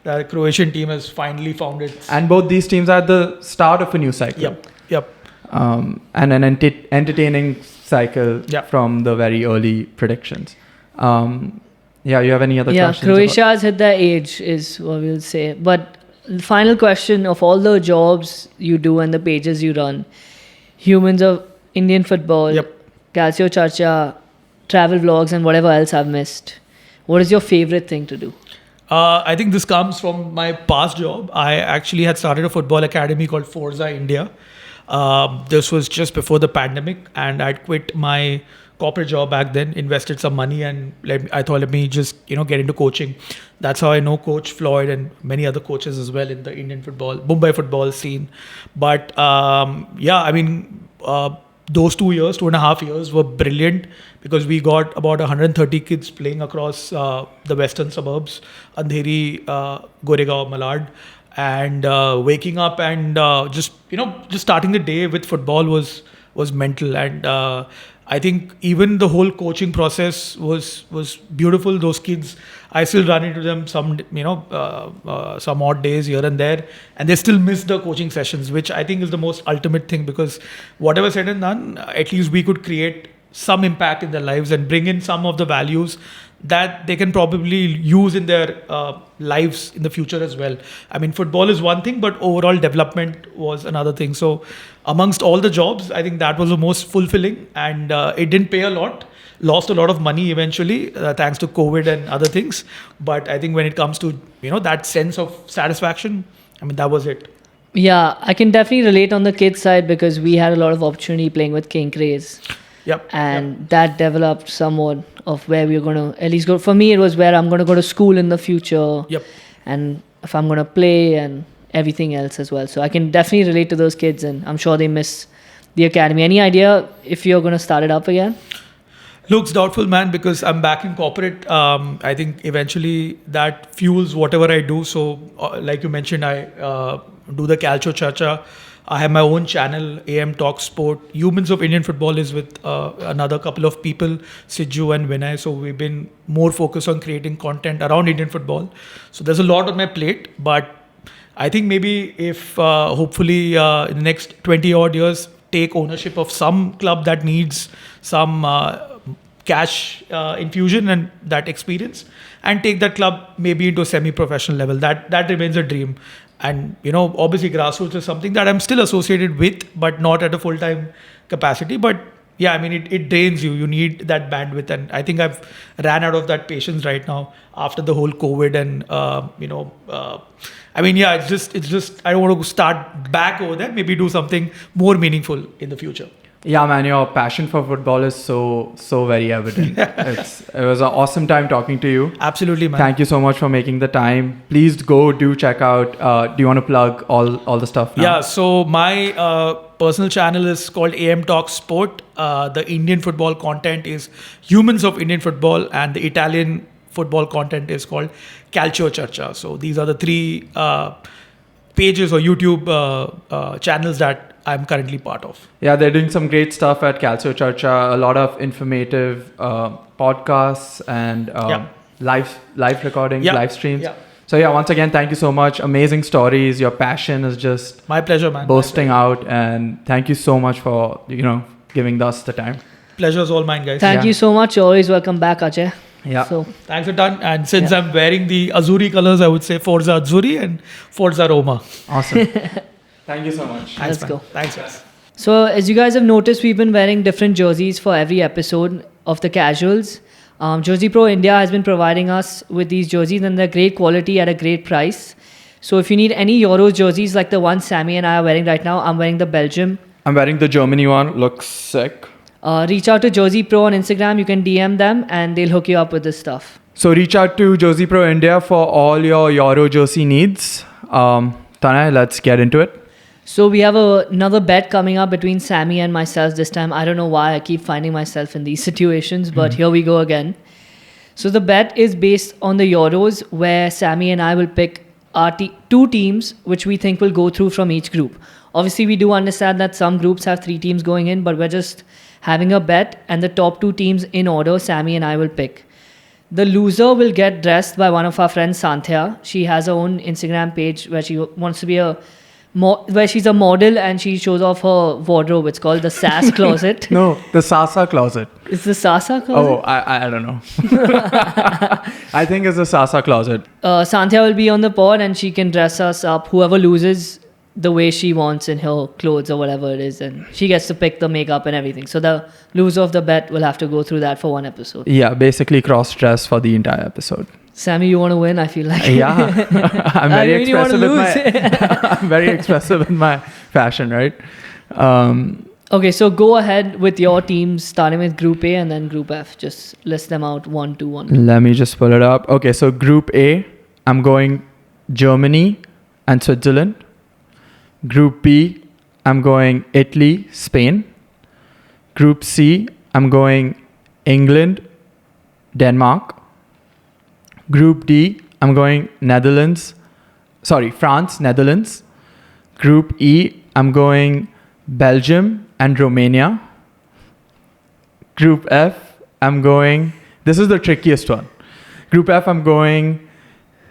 the Croatian team has finally found its.
And both these teams are at the start of a new cycle.
Yep.
And an entertaining cycle
Yep.
from the very early predictions. You have any other
yeah,
questions?
Croatia has hit their age, is what we'll say. But the final question of all the jobs you do and the pages you run, humans of Indian football,
Yep.
Calcio, Charcha, travel vlogs, and whatever else I've missed. What is your favorite thing to do?
I think this comes from my past job. I actually had started a football academy called Forza India. This was just before the pandemic, and I'd quit my corporate job back then, invested some money, and I thought, let me just get into coaching. That's how I know Coach Floyd and many other coaches as well in the Indian football, Mumbai football scene. But those 2.5 years were brilliant because we got about 130 kids playing across the western suburbs, Andheri, Goregaon, Malad, and waking up and just starting the day with football was mental. And I think even the whole coaching process was beautiful. Those kids, I still run into them some odd days here and there, and they still miss the coaching sessions, which I think is the most ultimate thing, because whatever said and done, at least we could create some impact in their lives and bring in some of the values that they can probably use in their lives in the future as well. I mean, football is one thing, but overall development was another thing. So amongst all the jobs, I think that was the most fulfilling, and it didn't pay a lot. Lost a lot of money eventually, thanks to COVID and other things. But I think when it comes to, that sense of satisfaction, I mean, that was it.
Yeah, I can definitely relate on the kids side because we had a lot of opportunity playing with King Craze.
Yep.
And that developed somewhat of where we're going to at least go. For me, it was where I'm going to go to school in the future.
Yep.
And if I'm going to play and everything else as well. So I can definitely relate to those kids, and I'm sure they miss the academy. Any idea if you're going to start it up again?
Looks doubtful, man, because I'm back in corporate. I think eventually that fuels whatever I do. So like you mentioned, I do the Calcio Charcha. I have my own channel, AM Talk Sport. Humans of Indian Football is with another couple of people, Siju and Vinay. So we've been more focused on creating content around Indian football. So there's a lot on my plate, but I think maybe if hopefully in the next 20 odd years, take ownership of some club that needs some cash infusion and that experience, and take that club maybe into a semi-professional level. That remains a dream. And obviously grassroots is something that I'm still associated with, but not at a full-time capacity. But yeah, I mean, it drains you. You need that bandwidth, and I think I've ran out of that patience right now after the whole COVID and I mean, yeah, it's just I don't want to start back over there. Maybe do something more meaningful in the future.
Yeah, man, your passion for football is so very evident. It was an awesome time talking to you.
Absolutely, man.
Thank you so much for making the time. Please do check out. Do you want to plug all the stuff now?
Yeah, so my personal channel is called AM Talk Sport. The Indian football content is Humans of Indian Football, and the Italian football content is called Calcio Charcha. So these are the three pages or YouTube channels that I'm currently part of.
Yeah, they're doing some great stuff at Calcio Charcha. A lot of informative podcasts and live recordings, live streams. Yeah. So yeah, once again, thank you so much. Amazing stories. Your passion is just
my pleasure, man.
Bursting out, and thank you so much for giving us the time.
Pleasure's all mine, guys.
Thank you so much. You're always welcome back, Ajay.
Yeah.
So
thanks a ton. And since I'm wearing the Azzurri colors, I would say Forza Azzurri and Forza Roma.
Awesome. Thank you so much.
Let's go.
Thanks, guys.
So as you guys have noticed, we've been wearing different jerseys for every episode of the Casuals. Jersey Pro India has been providing us with these jerseys, and they're great quality at a great price. So if you need any Euros jerseys like the one Sammy and I are wearing right now, I'm wearing the Belgium.
I'm wearing the Germany one. Looks sick.
Reach out to Jersey Pro on Instagram. You can DM them and they'll hook you up with this stuff.
So reach out to Jersey Pro India for all your Euro jersey needs. Tanay, let's get into it.
So we have another bet coming up between Sammy and myself this time. I don't know why I keep finding myself in these situations, but here we go again. So the bet is based on the Euros, where Sammy and I will pick our two teams which we think will go through from each group. Obviously, we do understand that some groups have 3 teams going in, but we're just having a bet, and the top 2 teams in order, Sammy and I will pick. The loser will get dressed by one of our friends, Santhya. She has her own Instagram page where she wants to be where she's a model and she shows off her wardrobe. It's called the Sass Closet.
No, the Sasa Closet.
It's the Sasa Closet?
Oh, I don't know. I think it's the Sasa Closet.
Santhya will be on the pod and she can dress us up, whoever loses, the way she wants in her clothes or whatever it is, and she gets to pick the makeup and everything. So the loser of the bet will have to go through that for one episode.
Yeah, basically cross-dress for the entire episode.
Sammy, you want to win? I feel like.
Yeah, I'm very expressive with my. I'm very expressive in my fashion, right?
Okay, so go ahead with your teams, starting with Group A and then Group F. Just list them out 1, 2, 1, 2.
Let me just pull it up. Okay, so Group A, I'm going Germany and Switzerland. Group B, I'm going Italy, Spain. Group C, I'm going England, Denmark. Group D, I'm going France, Netherlands. Group E, I'm going Belgium and Romania. Group F, I'm going, this is the trickiest one. Group F, I'm going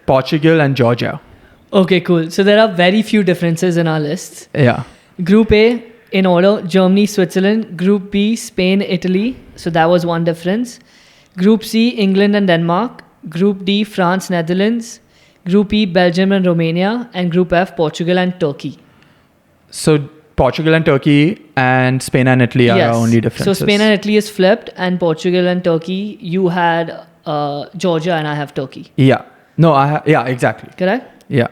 Portugal and Georgia.
Okay, cool. So there are very few differences in our lists.
Yeah.
Group A, in order, Germany, Switzerland. Group B, Spain, Italy. So that was one difference. Group C, England and Denmark. Group D, France, Netherlands. Group E, Belgium and Romania. And Group F, Portugal and Turkey.
So Portugal and Turkey and Spain and Italy are our only differences.
So Spain and Italy is flipped, and Portugal and Turkey, you had Georgia and I have Turkey.
Yeah. No, yeah, exactly.
Correct?
Yeah.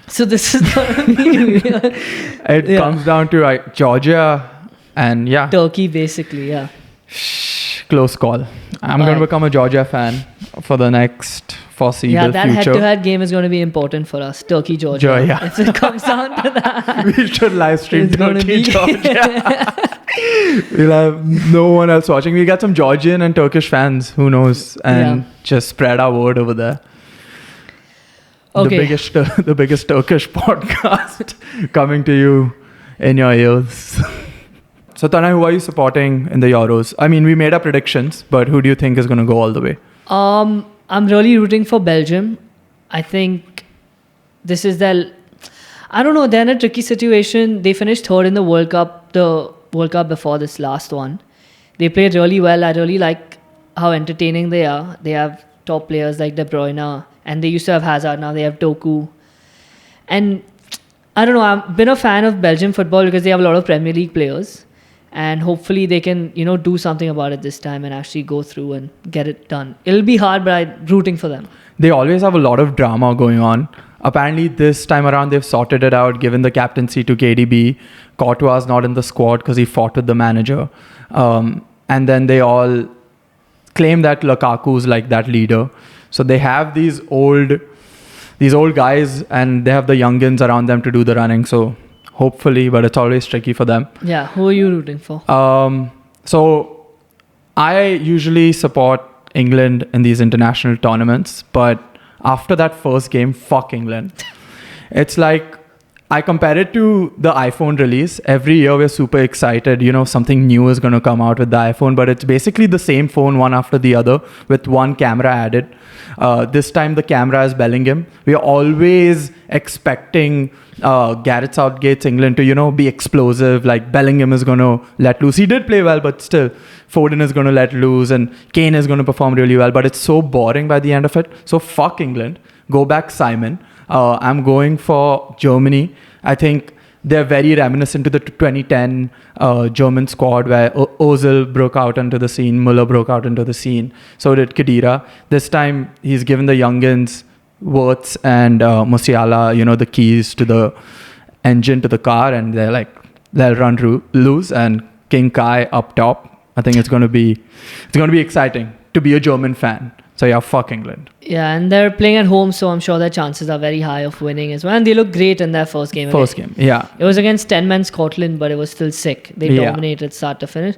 So this is the
It comes down to Georgia and
Turkey, basically, yeah.
Close call. I'm going to become a Georgia fan for the next foreseeable future.
Yeah, that head-to-head game is going to be important for us. Turkey, Georgia.
Yeah.
If it comes down to that.
We should live stream Turkey, Georgia. We'll have no one else watching. We'll get some Georgian and Turkish fans, who knows, and just spread our word over there.
Okay.
The biggest Turkish podcast coming to you in your ears. So Tanay, who are you supporting in the Euros? I mean, we made our predictions, but who do you think is going to go all the way?
I'm really rooting for Belgium. I think this is I don't know, they're in a tricky situation. They finished third in the World Cup before this last one. They played really well. I really like how entertaining they are. They have top players like De Bruyne, and they used to have Hazard, now they have Doku. And I don't know, I've been a fan of Belgian football because they have a lot of Premier League players. And hopefully they can, do something about it this time and actually go through and get it done. It'll be hard, but I'm rooting for them.
They always have a lot of drama going on. Apparently, this time around, they've sorted it out, given the captaincy to KDB. Courtois not in the squad because he fought with the manager. And then they all claim that Lukaku's like that leader. So they have these old guys, and they have the youngins around them to do the running. So hopefully, but it's always tricky for them.
Yeah, who are you rooting for?
So I usually support England in these international tournaments, but after that first game, fuck England. It's like, I compare it to the iPhone release. Every year we're super excited, something new is going to come out with the iPhone, but it's basically the same phone one after the other with one camera added. This time the camera is Bellingham. We're always expecting Gareth Southgate's England to, be explosive, like Bellingham is going to let loose. He did play well, but still, Foden is going to let loose and Kane is going to perform really well, but it's so boring by the end of it. So fuck England. Go back Simon. I'm going for Germany. I think they're very reminiscent to the 2010 German squad where Ozil broke out into the scene, Müller broke out into the scene, so did Khedira. This time he's given the youngins, Wirtz and Musiala, the keys to the engine to the car, and they'll run loose, and King Kai up top. I think it's going to be exciting to be a German fan. So yeah, fuck England.
Yeah, and they're playing at home, so I'm sure their chances are very high of winning as well. And they look great in their first game.
Yeah.
It was against 10-man Scotland, but it was still sick. They dominated start to finish.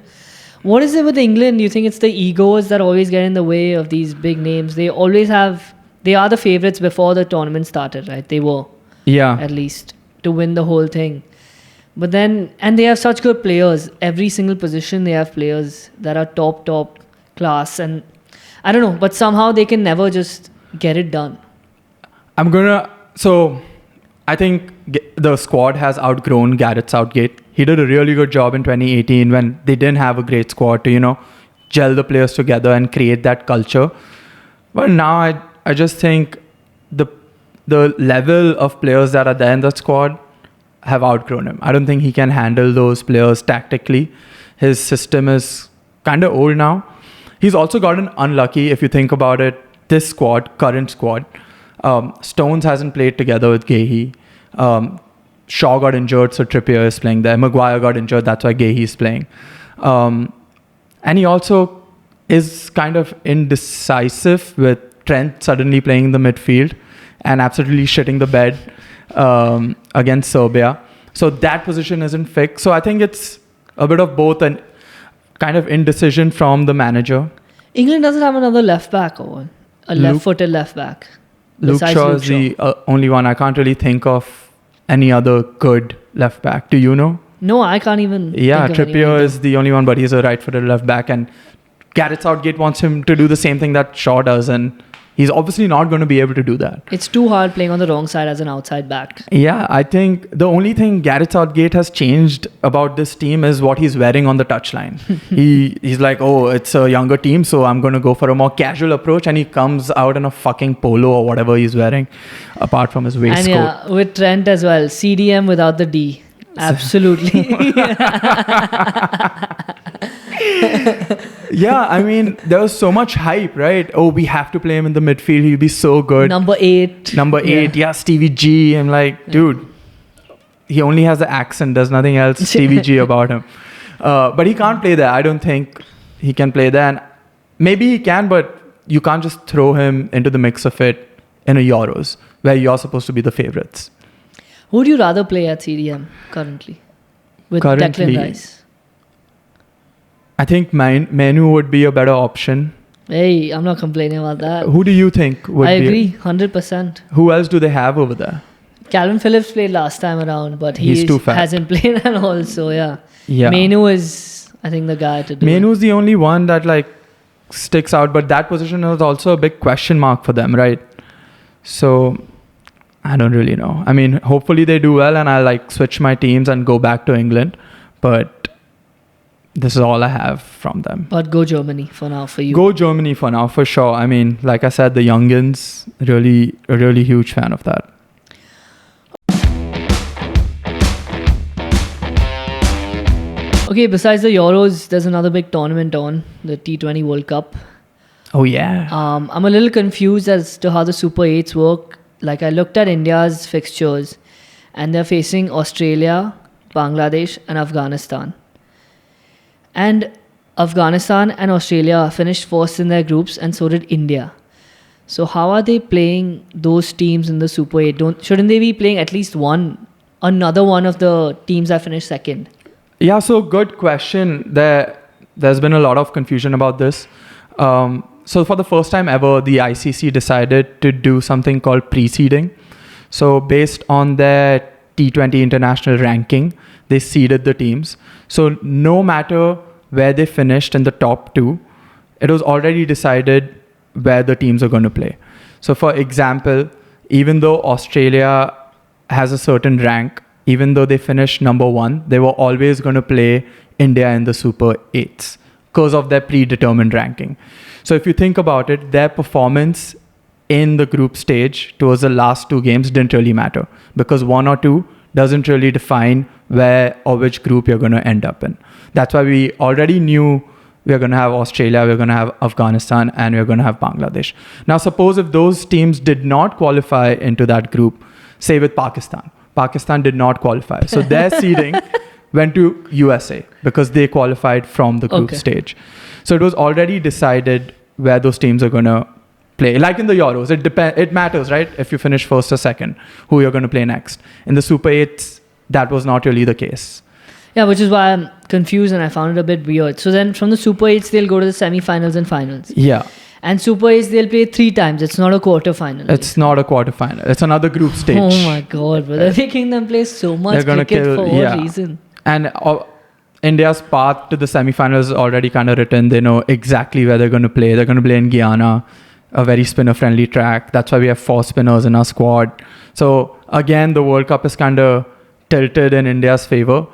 What is it with England? Do you think it's the egos that always get in the way of these big names? They are the favourites before the tournament started, right? They were.
Yeah.
At least, to win the whole thing. But then, and they have such good players. Every single position, they have players that are top class, and I don't know, but somehow they can never just get it done.
So I think the squad has outgrown Gareth Southgate. He did a really good job in 2018 when they didn't have a great squad to, gel the players together and create that culture. But now I just think the level of players that are there in the squad have outgrown him. I don't think he can handle those players tactically. His system is kind of old now. He's also gotten unlucky, if you think about it. This current squad, Stones hasn't played together with Gahey. Shaw got injured, so Trippier is playing there. Maguire got injured, that's why Gahey is playing. And he also is kind of indecisive with Trent suddenly playing in the midfield and absolutely shitting the bed against Serbia. So that position isn't fixed. So I think it's a bit of both and kind of indecision from the manager.
England doesn't have another left back or a left-footed left back.
Luke Shaw is the only one. I can't really think of any other good left back. Do you know?
No, I can't even.
Yeah, Trippier is the only one, but he's a right-footed left back, and Gareth Southgate wants him to do the same thing that Shaw does, and he's obviously not going to be able to do that.
It's too hard playing on the wrong side as an outside back.
Yeah, I think the only thing Gareth Southgate has changed about this team is what he's wearing on the touchline. He's like, oh, it's a younger team, so I'm going to go for a more casual approach, and he comes out in a fucking polo or whatever he's wearing, apart from his waistcoat.
And yeah, with Trent as well, CDM without the D. Absolutely.
Yeah, I mean, there was so much hype, right? Oh, we have to play him in the midfield. He'll be so good.
Number 8.
Yeah, Stevie G. I'm like, dude, he only has the accent. There's nothing else Stevie G about him. But he can't play there. I don't think he can play there. And maybe he can, but you can't just throw him into the mix of it in a Euros, where you're supposed to be the favourites.
Who would you rather play at CDM currently? With Declan Rice?
I think Menon would be a better option.
Hey, I'm not complaining about that.
Who do you think would be?
I agree, 100%.
Who else do they have over there?
Calvin Phillips played last time around, but
he's too fat.
Hasn't played at all, so yeah.
Yeah.
Menon is, I think, the guy to do
Menon is the only one that sticks out, but that position is also a big question mark for them, right? So I don't really know. I mean, hopefully they do well and I'll switch my teams and go back to England, but this is all I have from them.
But go Germany for now for you.
Go Germany for now, for sure. I mean, like I said, the youngins, a really huge fan of that.
Okay, besides the Euros, there's another big tournament on, the T20 World Cup.
Oh yeah.
I'm a little confused as to how the Super 8s work. Like, I looked at India's fixtures, and they're facing Australia, Bangladesh, and Afghanistan. And Afghanistan and Australia finished first in their groups, and so did India. So how are they playing those teams in the Super 8? Shouldn't they be playing at least another one of the teams that finished second?
Yeah, so good question. There's been a lot of confusion about this. So for the first time ever, the ICC decided to do something called pre-seeding. So based on their T20 international ranking, they seeded the teams. So no matter where they finished in the top two, it was already decided where the teams are going to play. So for example, even though Australia has a certain rank, even though they finished number 1, they were always going to play India in the Super 8s because of their predetermined ranking. So if you think about it, their performance in the group stage towards the last 2 games didn't really matter, because 1 or 2 doesn't really define where or which group you're going to end up in. That's why we already knew we're going to have Australia, we're going to have Afghanistan, and we're going to have Bangladesh. Now, suppose if those teams did not qualify into that group, say with Pakistan. Pakistan did not qualify. So their seeding went to USA because they qualified from the group stage. So it was already decided where those teams are going to play. Like in the Euros, it matters, right? If you finish first or second, who you're going to play next. In the Super 8s, that was not really the case.
Yeah, which is why I'm confused and I found it a bit weird. So then from the Super 8s, they'll go to the semi-finals and finals.
Yeah.
And Super 8s, they'll play 3 times. It's not a quarter-final.
It's not a quarter-final. It's another group stage.
Oh my God, bro. They're making them play so much cricket for what reason?
And India's path to the semi-finals is already kind of written. They know exactly where they're going to play. They're going to play in Guyana, a very spinner-friendly track. That's why we have 4 spinners in our squad. So again, the World Cup is kind of tilted in India's favor.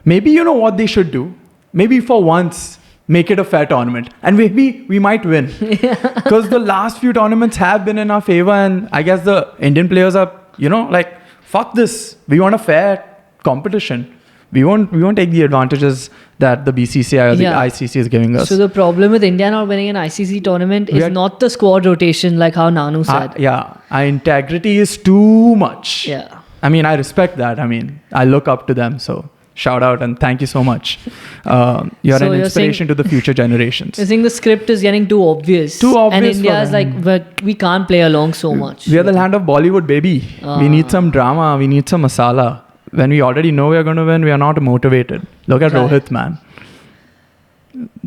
Maybe you know what they should do? Maybe for once, make it a fair tournament. And maybe we might win. Because the last few tournaments have been in our favor. And I guess the Indian players are, like, fuck this. We want a fair competition. We won't take the advantages that the BCCI or the ICC is giving us.
So the problem with India not winning an ICC tournament is not the squad rotation, like how Nanu said.
Our integrity is too much.
Yeah.
I mean, I respect that. I mean, I look up to them. So shout out and thank you so much. You're an inspiration to the future generations.
I think the script is getting too obvious. And India is like, we can't play along so much.
We are the land of Bollywood, baby. We need some drama. We need some masala. When we already know we are going to win, we are not motivated. Look at Rohit, man.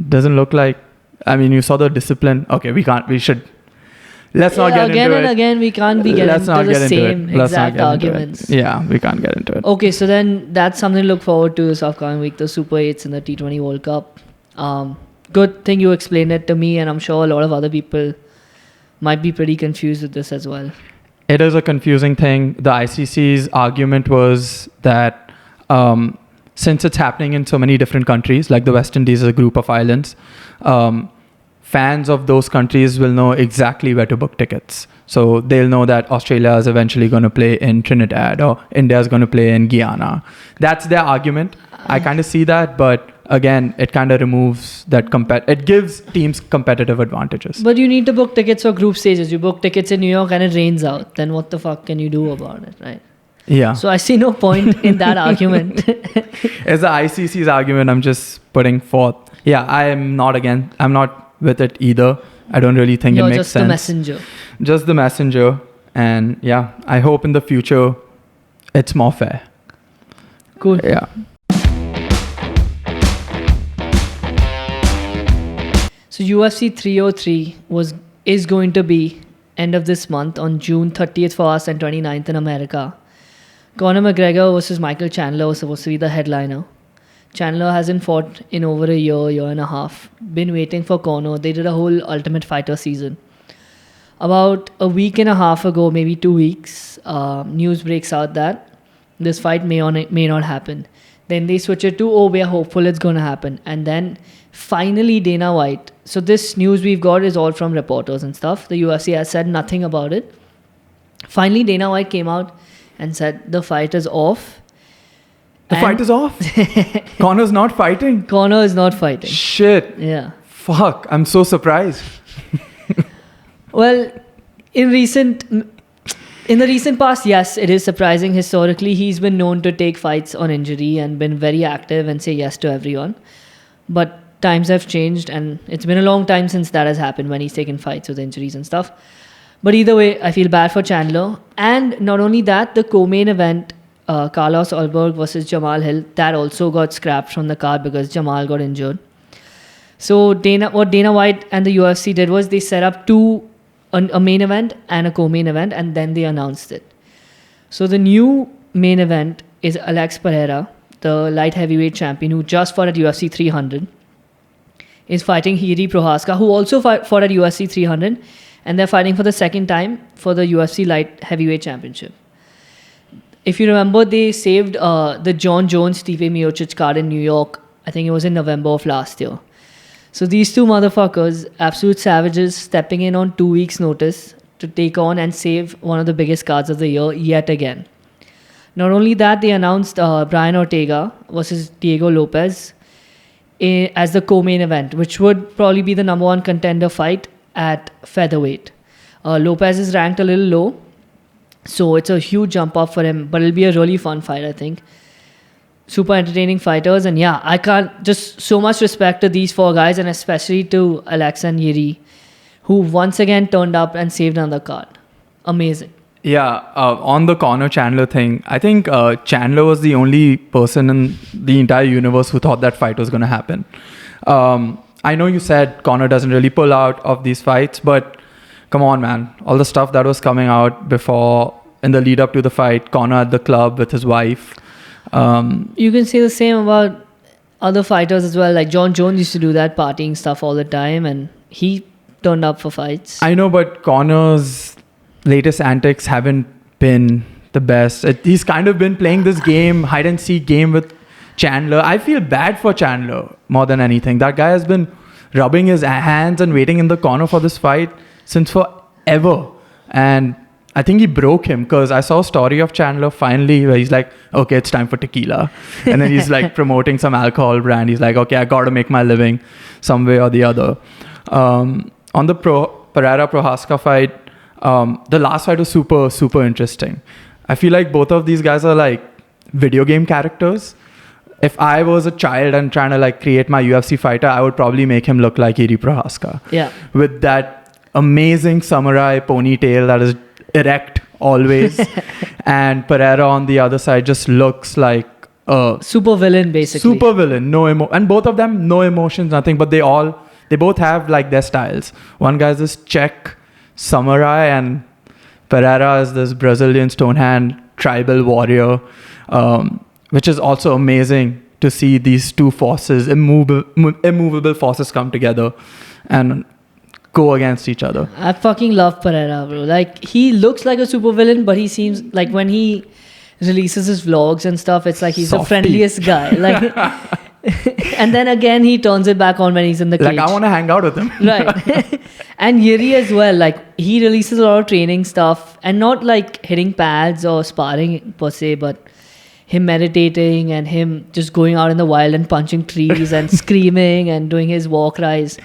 Doesn't look like... I mean, you saw the discipline. Okay, we should... Let's not get into it.
Again and again, we can't be getting into the same exact arguments.
Yeah, we can't get into it.
Okay, so then that's something to look forward to this upcoming week, the Super 8s and the T20 World Cup. Good thing you explained it to me, and I'm sure a lot of other people might be pretty confused with this as well.
It is a confusing thing. The ICC's argument was that since it's happening in so many different countries, like the West Indies is a group of islands, fans of those countries will know exactly where to book tickets. So they'll know that Australia is eventually going to play in Trinidad or India is going to play in Guyana. That's their argument. I kind of see that, but again, it kind of removes that it gives teams competitive advantages.
But you need to book tickets for group stages. You book tickets in New York and it rains out. Then what the fuck can you do about it, right?
Yeah.
So I see no point in that argument.
It's the ICC's argument I'm just putting forth. Yeah, I'm not with it either. I don't really think it makes sense.
You're just the messenger.
Just the messenger. And yeah, I hope in the future it's more fair.
Cool.
Yeah.
So UFC 303 is going to be end of this month on June 30th for us and 29th in America. Conor McGregor versus Michael Chandler was supposed to be the headliner. Chandler hasn't fought in over a year and a half. Been waiting for Conor. They did a whole Ultimate Fighter season. About a week and a half ago, maybe 2 weeks, news breaks out that this fight may not happen. Then they switch it to, we are hopeful it's going to happen. And then finally Dana White. So this news we've got is all from reporters and stuff. The UFC has said nothing about it. Finally Dana White came out and said the fight is off.
The fight is off. Connor's not fighting.
Connor is not fighting.
Shit.
Yeah.
Fuck. I'm so surprised.
Well, in the recent past, yes, it is surprising. Historically, he's been known to take fights on injury and been very active and say yes to everyone. But times have changed, and it's been a long time since that has happened when he's taken fights with injuries and stuff. But either way, I feel bad for Chandler. And not only that, the co-main event, Carlos Ulberg versus Jamal Hill, that also got scrapped from the card because Jamal got injured. So what Dana White and the UFC did was they set up a main event and a co-main event, and then they announced it. So the new main event is Alex Perreira, the light heavyweight champion who just fought at UFC 300, is fighting Jiri Prochazka, who also fought at UFC 300, and they're fighting for the second time for the UFC light heavyweight championship. If you remember, they saved the John Jones-Stipe Miocic card in New York. I think it was in November of last year. So these two motherfuckers, absolute savages, stepping in on 2 weeks' notice to take on and save one of the biggest cards of the year yet again. Not only that, they announced Brian Ortega versus Diego Lopes as the co-main event, which would probably be the number one contender fight at featherweight. Lopes is ranked a little low, so it's a huge jump up for him, but it'll be a really fun fight, I think. Super entertaining fighters, and yeah, I can't just so much respect to these four guys, and especially to Alex and Jiri, who once again turned up and saved another card. Amazing.
Yeah, on the Connor Chandler thing, I think Chandler was the only person in the entire universe who thought that fight was going to happen. I know you said Connor doesn't really pull out of these fights, but come on, man. All the stuff that was coming out before, in the lead up to the fight, Connor at the club with his wife.
You can say the same about other fighters as well. Like John Jones used to do that partying stuff all the time, and he turned up for fights.
I know, but Connor's latest antics haven't been the best. He's kind of been playing this game, hide and seek game with Chandler. I feel bad for Chandler more than anything. That guy has been rubbing his hands and waiting in the corner for this fight since forever. And I think he broke him because I saw a story of Chandler finally where he's like, okay, it's time for tequila. And then he's like promoting some alcohol brand. He's like, okay, I got to make my living some way or the other. On the Perreira Prochazka fight, the last fight was super, super interesting. I feel like both of these guys are like video game characters. If I was a child and trying to like create my UFC fighter, I would probably make him look like Jiri Prochazka.
Yeah.
With that amazing samurai ponytail that is erect always. And Perreira on the other side just looks like a
super villain, basically.
Super villain. And both of them, no emotions, nothing. But they both have like their styles. One guy's this Czech samurai and Perreira is this Brazilian stone hand tribal warrior. Which is also amazing to see these two forces, immovable forces come together and go against each other.
I fucking love Perreira, bro. Like, he looks like a supervillain, but he seems like when he releases his vlogs and stuff, it's like he's the friendliest guy. Like, and then again, he turns it back on when he's in the cage.
Like, I want to hang out with him.
Right. And Jiri as well. Like, he releases a lot of training stuff and not like hitting pads or sparring per se, but him meditating and him just going out in the wild and punching trees and screaming and doing his war cries.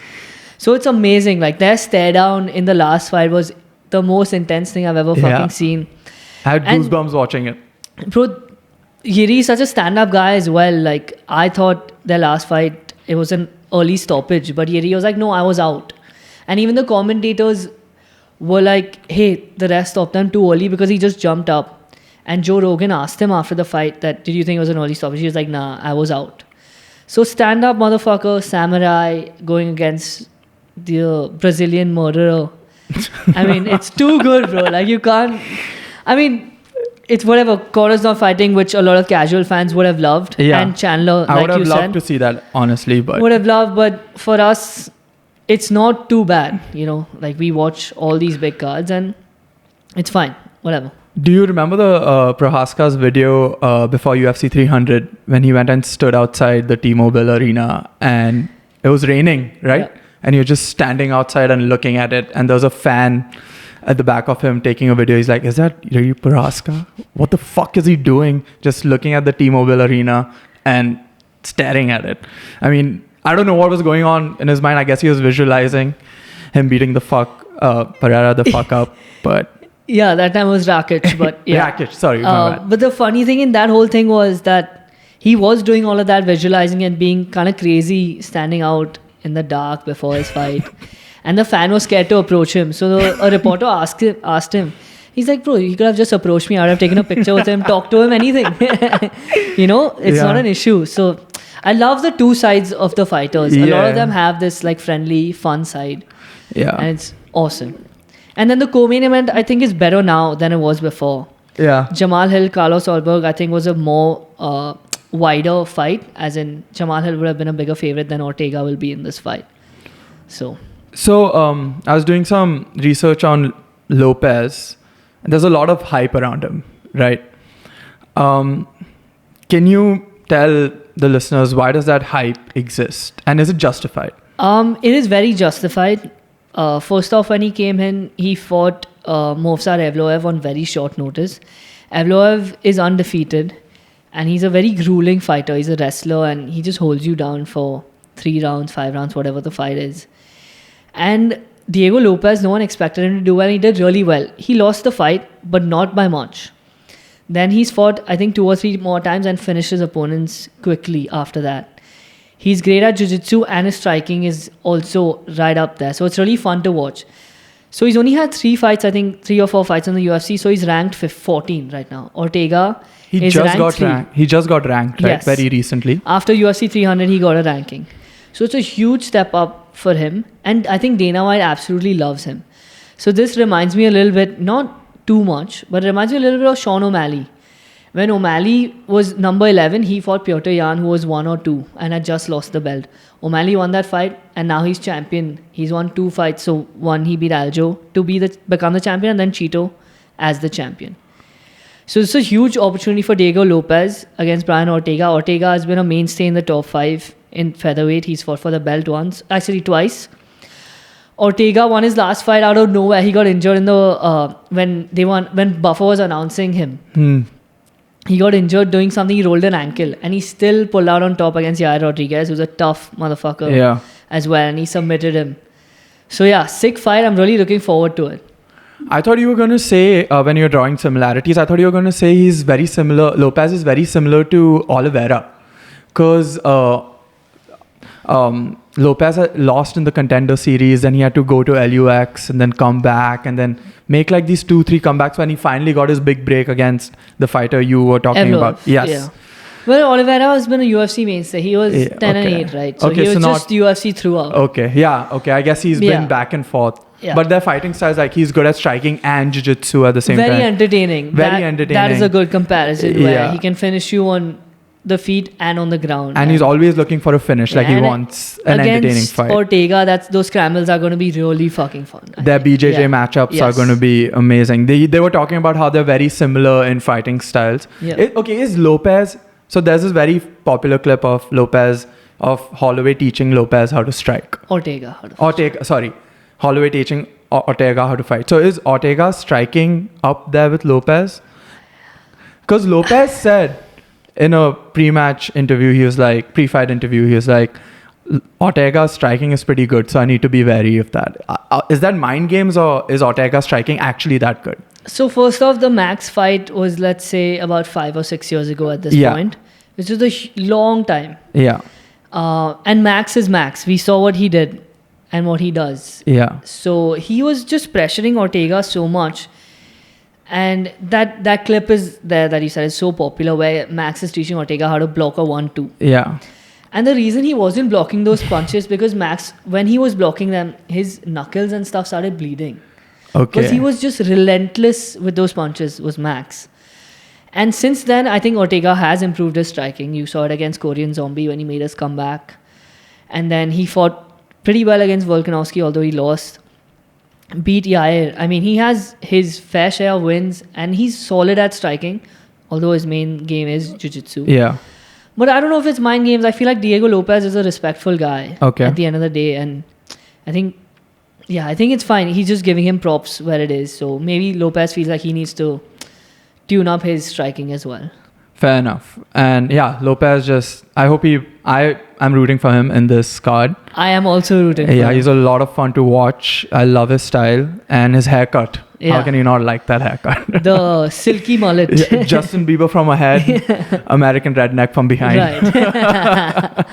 So it's amazing. Like, their stare down in the last fight was the most intense thing I've ever fucking seen.
I had goosebumps watching it.
Bro, Jiri is such a stand-up guy as well. Like, I thought their last fight, it was an early stoppage. But Jiri was like, no, I was out. And even the commentators were like, hey, the ref stopped them too early because he just jumped up. And Joe Rogan asked him after the fight that, did you think it was an early stoppage? He was like, nah, I was out. So stand-up motherfucker, samurai, going against the Brazilian murderer. I mean, it's too good, bro. Like, you can't... I mean, it's whatever. Connor's not fighting, which a lot of casual fans would have loved.
Yeah.
And Chandler,
I
like
would have
you
loved
said,
to see that, honestly. But
would have loved, but for us, it's not too bad. You know, like, we watch all these big cards and it's fine. Whatever.
do you remember the Prochazka's video before UFC 300 when he went and stood outside the T-Mobile Arena and it was raining, right?
Yeah.
And you're just standing outside and looking at it and there was a fan at the back of him taking a video. He's like, is that really Prochazka? What the fuck is he doing? Just looking at the T-Mobile arena and staring at it. I mean, I don't know what was going on in his mind. I guess he was visualizing him beating the Perreira the fuck up. But
yeah, that time was Rakic. But yeah.
Rakic, sorry. My bad.
But the funny thing in that whole thing was that he was doing all of that visualizing and being kind of crazy, standing out in the dark before his fight. And the fan was scared to approach him. So a reporter asked him, he's like, bro, you could have just approached me. I would have taken a picture with him, talked to him, anything. It's not an issue. So I love the two sides of the fighters. A lot of them have this like friendly, fun side.
Yeah.
And it's awesome. And then the co-main event, I think, is better now than it was before.
Yeah.
Jamal Hill, Carlos Solberg, I think, was a more wider fight. As in, Jamal Hill would have been a bigger favorite than Ortega will be in this fight. So
I was doing some research on Lopes. And there's a lot of hype around him, right? Can you tell the listeners why does that hype exist? And is it justified?
It is very justified. First off, when he came in, he fought Movsar Evloev on very short notice. Evloev is undefeated and he's a very grueling fighter. He's a wrestler and he just holds you down for 3 rounds, 5 rounds, whatever the fight is. And Diego Lopes, no one expected him to do well. He did really well. He lost the fight, but not by much. Then he's fought, I think, 2 or 3 more times and finished his opponents quickly after that. He's great at jiu-jitsu and his striking is also right up there. So it's really fun to watch. So he's only had 3 fights, I think 3 or 4 fights in the UFC. So he's ranked 14 right now. Ortega is ranked 3.
He just got ranked, right?
Yes.
Very recently.
After UFC 300, he got a ranking. So it's a huge step up for him. And I think Dana White absolutely loves him. So this reminds me a little bit, not too much, but it reminds me a little bit of Sean O'Malley. When O'Malley was number 11, he fought Piotr Jan, who was 1 or 2 and had just lost the belt. O'Malley won that fight and now he's champion. He's won 2 fights. So one, he beat Aljo to become the champion, and then Cheeto as the champion. So it's a huge opportunity for Diego Lopes against Brian Ortega. Ortega has been a mainstay in the top 5 in featherweight. He's fought for the belt twice. Ortega won his last fight out of nowhere. He got injured in the when Buffer was announcing him. He got injured doing something. He rolled an ankle and he still pulled out on top against Yair Rodriguez, who's a tough motherfucker as well, and he submitted him. So yeah, sick fight. I'm really looking forward to it.
I thought you were going to say, when you're drawing similarities, I thought you were going to say he's very similar. Lopes is very similar to Oliveira. Because Lopes had lost in the Contender Series, then he had to go to LUX and then come back and then make like these 2-3 comebacks when he finally got his big break against the fighter you were talking about. Yes.
Yeah. Well, Oliveira has been a UFC mainstay. He was 10 and 8, right? So he was just UFC throughout.
Okay, yeah. Okay, I guess he's been back and forth. Yeah. But their fighting styles, like he's good at striking and jiu-jitsu at the same time.
Very entertaining. That is a good comparison where he can finish you on the feet and on the ground.
And he's always looking for a finish. Like he wants an entertaining fight.
Ortega, those scrambles are going to be really fucking fun.
Their BJJ matchups are going to be amazing. They were talking about how they're very similar in fighting styles.
Yeah.
Is Lopes... So there's this very popular clip of Holloway teaching Lopes how to strike. Holloway teaching Ortega how to fight. So is Ortega striking up there with Lopes? Because Lopes said in a pre-fight interview, he was like, Ortega's striking is pretty good, so I need to be wary of that. Is that mind games or is Ortega striking actually that good?
So first off, the Max fight was, let's say, about 5 or 6 years ago at this point, which was a long time.
Yeah.
And Max is Max. We saw what he did and what he does.
Yeah.
So he was just pressuring Ortega so much. And that clip is there that you said is so popular where Max is teaching Ortega how to block a 1-2.
Yeah.
And the reason he wasn't blocking those punches because Max, when he was blocking them, his knuckles and stuff started bleeding.
Okay.
Because he was just relentless with those punches, was Max. And since then, I think Ortega has improved his striking. You saw it against Korean Zombie when he made his comeback. And then he fought pretty well against Volkanovski, although he lost. Beat Yair. I mean, he has his fair share of wins and he's solid at striking, although his main game is jiu-jitsu.
Yeah.
But I don't know if it's mind games. I feel like Diego Lopes is a respectful guy
at
the end of the day. And I think Yeah, I think it's fine. He's just giving him props where it is. So maybe Lopes feels like he needs to tune up his striking as well.
Fair enough. And yeah, Lopes I'm rooting for him in this card.
I am also rooting for
Yeah,
him.
he's a lot of fun to watch. I love his style and his haircut.
Yeah.
How can you not like that haircut?
The silky mullet.
Yeah, Justin Bieber from ahead, American redneck from behind.
Right.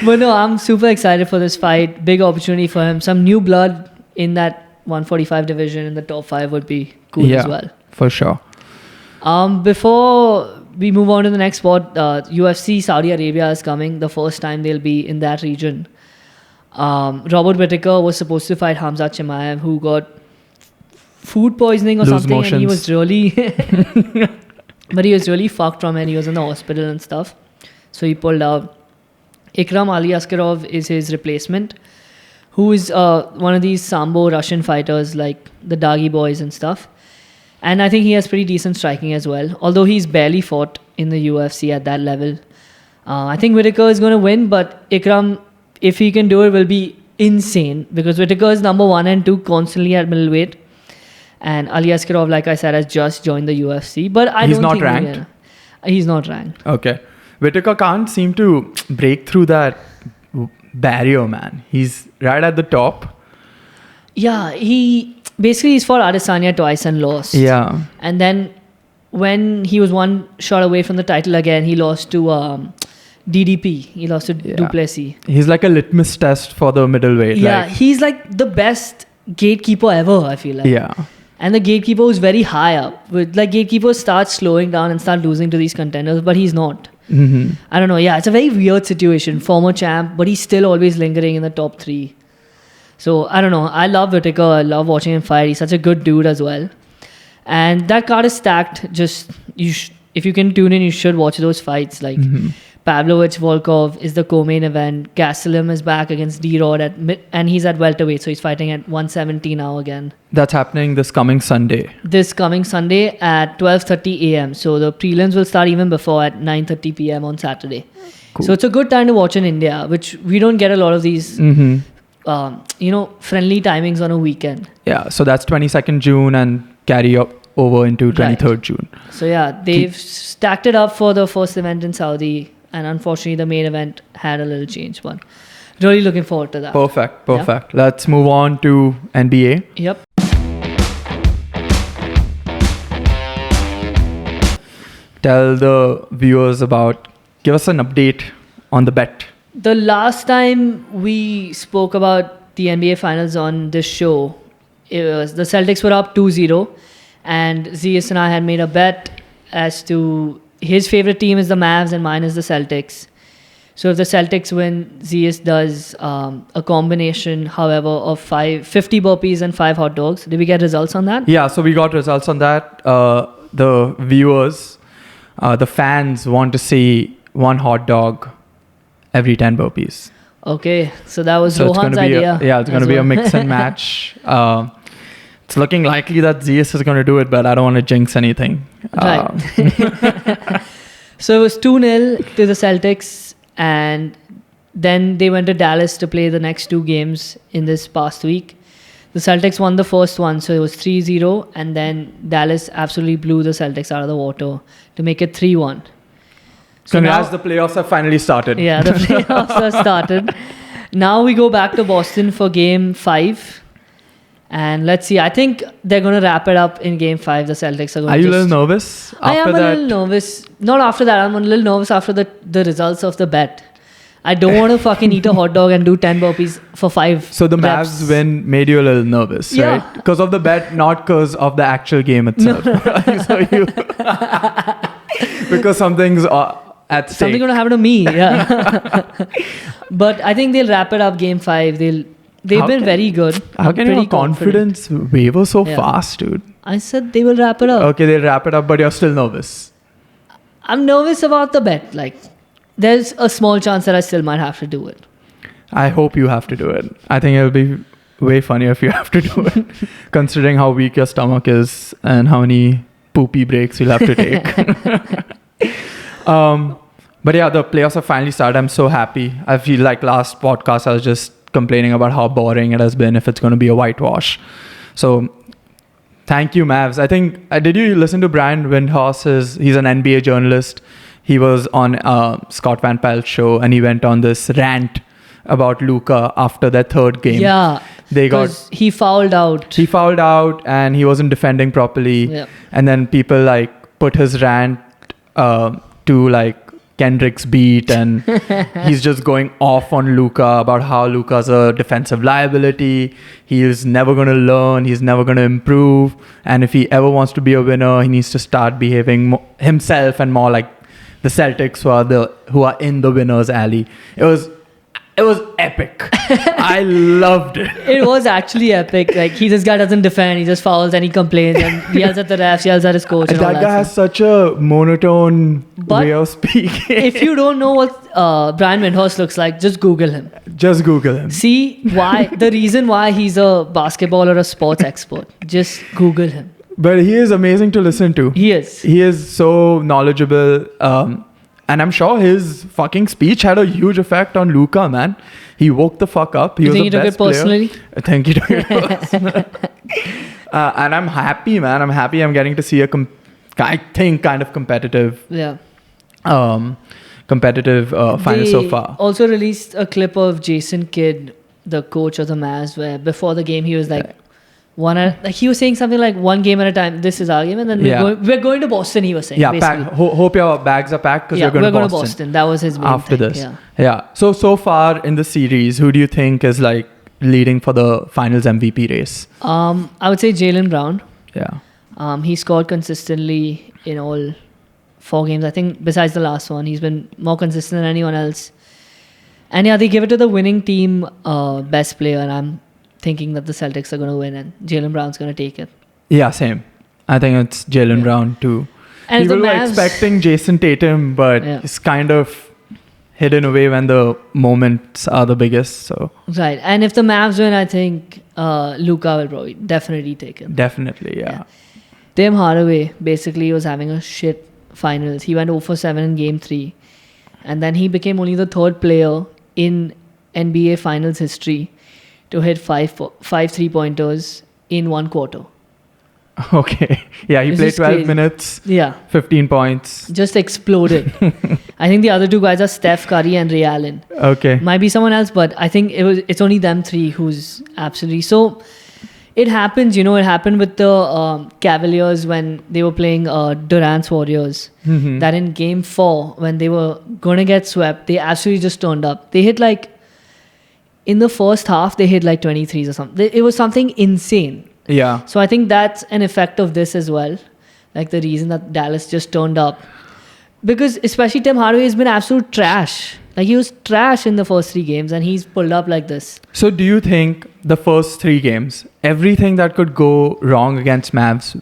But no, I'm super excited for this fight. Big opportunity for him. Some new blood in that 145 division in the top 5 would be cool as well.
For sure.
Before we move on to the next sport, UFC Saudi Arabia is coming. The first time they'll be in that region. Robert Whittaker was supposed to fight Hamza Chimaev, who got food poisoning or
Loose
something, and he
motions.
was really, but he was really fucked from it. He was in the hospital and stuff, so he pulled out. Ikram Aliaskarov is his replacement, who is one of these Sambo Russian fighters like the Dagi boys and stuff. And I think he has pretty decent striking as well, although he's barely fought in the UFC at that level. I think Whittaker is going to win, but Ikram, if he can do it, will be insane because Whittaker is number 1 and 2 constantly at middleweight. And Aliaskarov, like I said, has just joined the UFC. But
He's not ranked?
He's not ranked.
Okay. Whittaker can't seem to break through that barrier, man. He's right at the top.
Yeah, he's fought Adesanya twice and lost.
Yeah.
And then when he was one shot away from the title again, he lost to DDP. He lost to Duplessis.
He's like a litmus test for the middleweight.
Yeah,
like,
he's like the best gatekeeper ever, I feel like.
yeah.
And the gatekeeper was very high up. With like gatekeepers start slowing down and start losing to these contenders, but he's not.
Mm-hmm.
I don't know. Yeah, it's a very weird situation. Former champ, but he's still always lingering in the top 3. So I don't know. I love Whittaker. I love watching him fight. He's such a good dude as well. And that card is stacked. Just if you can tune in, you should watch those fights. Like Pavlovich Volkov is the co-main event. Gastelum is back against D-Rod and he's at welterweight, so he's fighting at 170 now again.
That's happening this coming Sunday.
This coming Sunday at 12:30 a.m. So the prelims will start even before at 9:30 p.m. on Saturday.
Cool.
So it's a good time to watch in India, which we don't get a lot of these, friendly timings on a weekend.
Yeah, so that's 22nd June and carry up over into 23rd June.
So yeah, they've stacked it up for the first event in Saudi, and unfortunately the main event had a little change, but really looking forward to that.
Perfect. Let's move on to NBA.
Yep.
Tell the viewers give us an update on the bet.
The last time we spoke about the NBA Finals on this show, it was the Celtics were up 2-0, and Zeus and I had made a bet as to his favorite team is the Mavs and mine is the Celtics. So if the Celtics win, Zeus does a combination, however, of 50 burpees and 5 hot dogs. Did we get results on that?
Yeah, so we got results on that. The viewers, the fans want to see 1 hot dog every 10 burpees.
Okay, so that was
So
Rohan's idea.
It's going to be a mix and match. It's looking likely that Zeus is going to do it, but I don't want to jinx anything.
Right. So it was 2-0 to the Celtics, and then they went to Dallas to play the next 2 games in this past week. The Celtics won the first one, so it was 3-0, and then Dallas absolutely blew the Celtics out of the water to make it 3-1. So
Congrats, the playoffs have finally started.
Yeah, the playoffs have started. Now we go back to Boston for Game 5. And let's see. I think they're going to wrap it up in Game 5. The Celtics are going to
Are you a little nervous?
I am a little nervous. Not after that. I'm a little nervous after the results of the bet. I don't want to fucking eat a hot dog and do 10 burpees for 5
So the
reps.
Mavs win made you a little nervous,
Yeah.
right? Because of the bet, not because of the actual game itself. Because something's at stake.
Something going to happen to me. Yeah. But I think they'll wrap it up Game 5. They've been very good.
How
I'm
can
pretty
your confidence waver so fast, dude?
I said they will wrap it up.
Okay, they'll wrap it up, but you're still nervous.
I'm nervous about the bet. Like, there's a small chance that I still might have to do it.
I hope you have to do it. I think it'll be way funnier if you have to do it, considering how weak your stomach is and how many poopy breaks you'll have to take. But yeah, the playoffs have finally started. I'm so happy. I feel like last podcast I was just complaining about how boring it has been if it's going to be a whitewash. So thank you, Mavs. I think, did you listen to Brian Windhorst's, he's an NBA journalist. He was on Scott Van Pelt's show and he went on this rant about Luka after their third game.
Yeah. He fouled out.
He fouled out and he wasn't defending properly.
Yeah.
And then people like put his rant to like Kendrick's beat and he's just going off on Luka about how Luka's a defensive liability. He is never going to learn. He's never going to improve. And if he ever wants to be a winner, he needs to start behaving himself and more like the Celtics who are in the winner's alley. It was epic. I loved it.
It was actually epic. Like, this guy doesn't defend. He just fouls and he complains and yells at the refs, yells at his coach. And
that
all
guy has such a monotone way of speaking.
If you don't know what Brian Windhorst looks like, just Google him.
Just Google him.
See the reason why he's a basketball or a sports expert. Just Google him.
But he is amazing to listen to.
He is.
He is so knowledgeable. And I'm sure his fucking speech had a huge effect on Luka, man. He woke the fuck up. He
you
was
think
the
he took
best
it personally?
Player. I think he took it personally. And I'm happy, man. I'm happy I'm getting to see kind of competitive final so far.
Also released a clip of Jason Kidd, the coach of the Mavs, where before the game he was like, he was saying something like one game at a time. This is our game, and then we're going to Boston. He was saying,
hope your bags are packed because we're going to Boston.
That was his main
after
thing.
this. Yeah. So far in the series, who do you think is like leading for the finals MVP race?
I would say Jaylen Brown.
Yeah.
He scored consistently in all 4 games. I think besides the last one, he's been more consistent than anyone else. And they give it to the winning team best player, and I'm thinking that the Celtics are going to win and Jaylen Brown's going to take it.
Yeah, same. I think it's Jaylen Brown too.
And
people were expecting Jason Tatum, but it's kind of hidden away when the moments are the biggest. So
right. And if the Mavs win, I think Luka will probably definitely take it.
Definitely, yeah.
Tim Hardaway basically was having a shit finals. He went 0 for 7 in game 3. And then he became only the 3rd player in NBA finals history to hit 5 3-pointers in 1 quarter.
Okay. Yeah, he played 12 minutes.
Yeah.
15 points.
Just exploded. I think the other 2 guys are Steph Curry and Ray Allen.
Okay.
Might be someone else, but I think it's only them 3 who's absolutely... So, it happens, it happened with the Cavaliers when they were playing Durant's Warriors.
Mm-hmm.
That in game 4, when they were going to get swept, they absolutely just turned up. They hit in the first half, they hit 23s or something. It was something insane.
Yeah.
So I think that's an effect of this as well. The reason that Dallas just turned up. Because especially Tim Hardaway has been absolute trash. He was trash in the first 3 games and he's pulled up like this.
So do you think the first 3 games, everything that could go wrong against Mavs,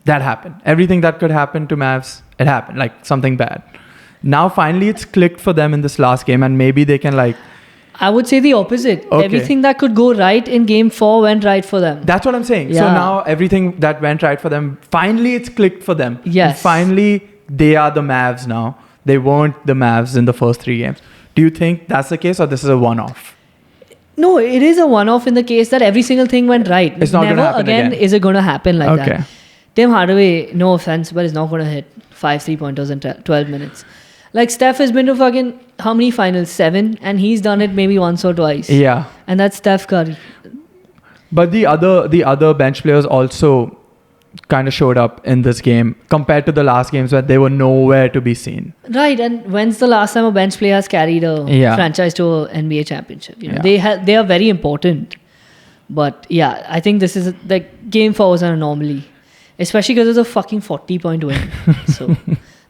that happened? Everything that could happen to Mavs, it happened. Something bad. Now finally it's clicked for them in this last game and maybe they can
I would say the opposite.
Okay.
Everything that could go right in game 4 went right for them.
That's what I'm saying.
Yeah.
So now everything that went right for them, finally it's clicked for them.
Yes.
And finally they are the Mavs now. They weren't the Mavs in the first 3 games. Do you think that's the case or this is a one-off?
No, it is a one-off in the case that every single thing went right.
It's not going to happen again.
Is it going to happen like that. Tim Hardaway, no offense, but is not going to hit 5 3-pointers in 12 minutes. Steph has been to fucking how many finals? 7, and he's done it maybe once or twice.
Yeah.
And that's Steph Curry.
But the other bench players also kind of showed up in this game compared to the last games where they were nowhere to be seen.
Right, and when's the last time a bench player has carried a franchise to an NBA championship? They are very important. But yeah, I think this is game 4 was an anomaly, especially because it was a fucking 40-point win. So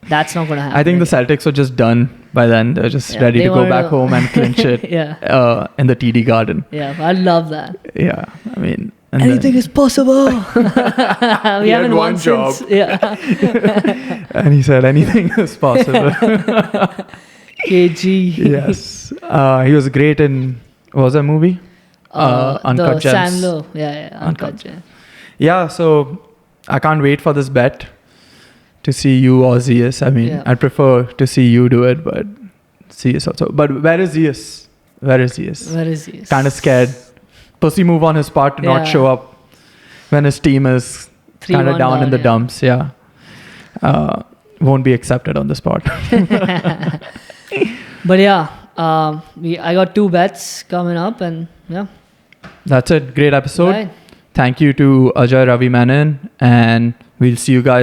that's not going to happen.
I think the Celtics were just done by then. They're just ready to go back home and clinch it in the TD Garden.
Yeah, I love that.
Yeah, I mean...
Anything is possible. We haven't won
job.
Since,
and he said anything is possible.
KG.
Yes. He was great in, what was that movie? Uncut Gems.
Sandler. Yeah, Uncut Gems.
Yeah, so I can't wait for this bet to see you or Zeus. I mean, I'd prefer to see you do it, but Zeus also. But where is Zeus? Where is he?
Where is he?
Kind of scared. Pussy move on his part to not show up when his team is kind of down in the dumps. Yeah. Won't be accepted on the spot.
But yeah, I got 2 bets coming up, and yeah.
That's it. Great episode.
Right.
Thank you to Ajay, Ravi, Menon, and we'll see you guys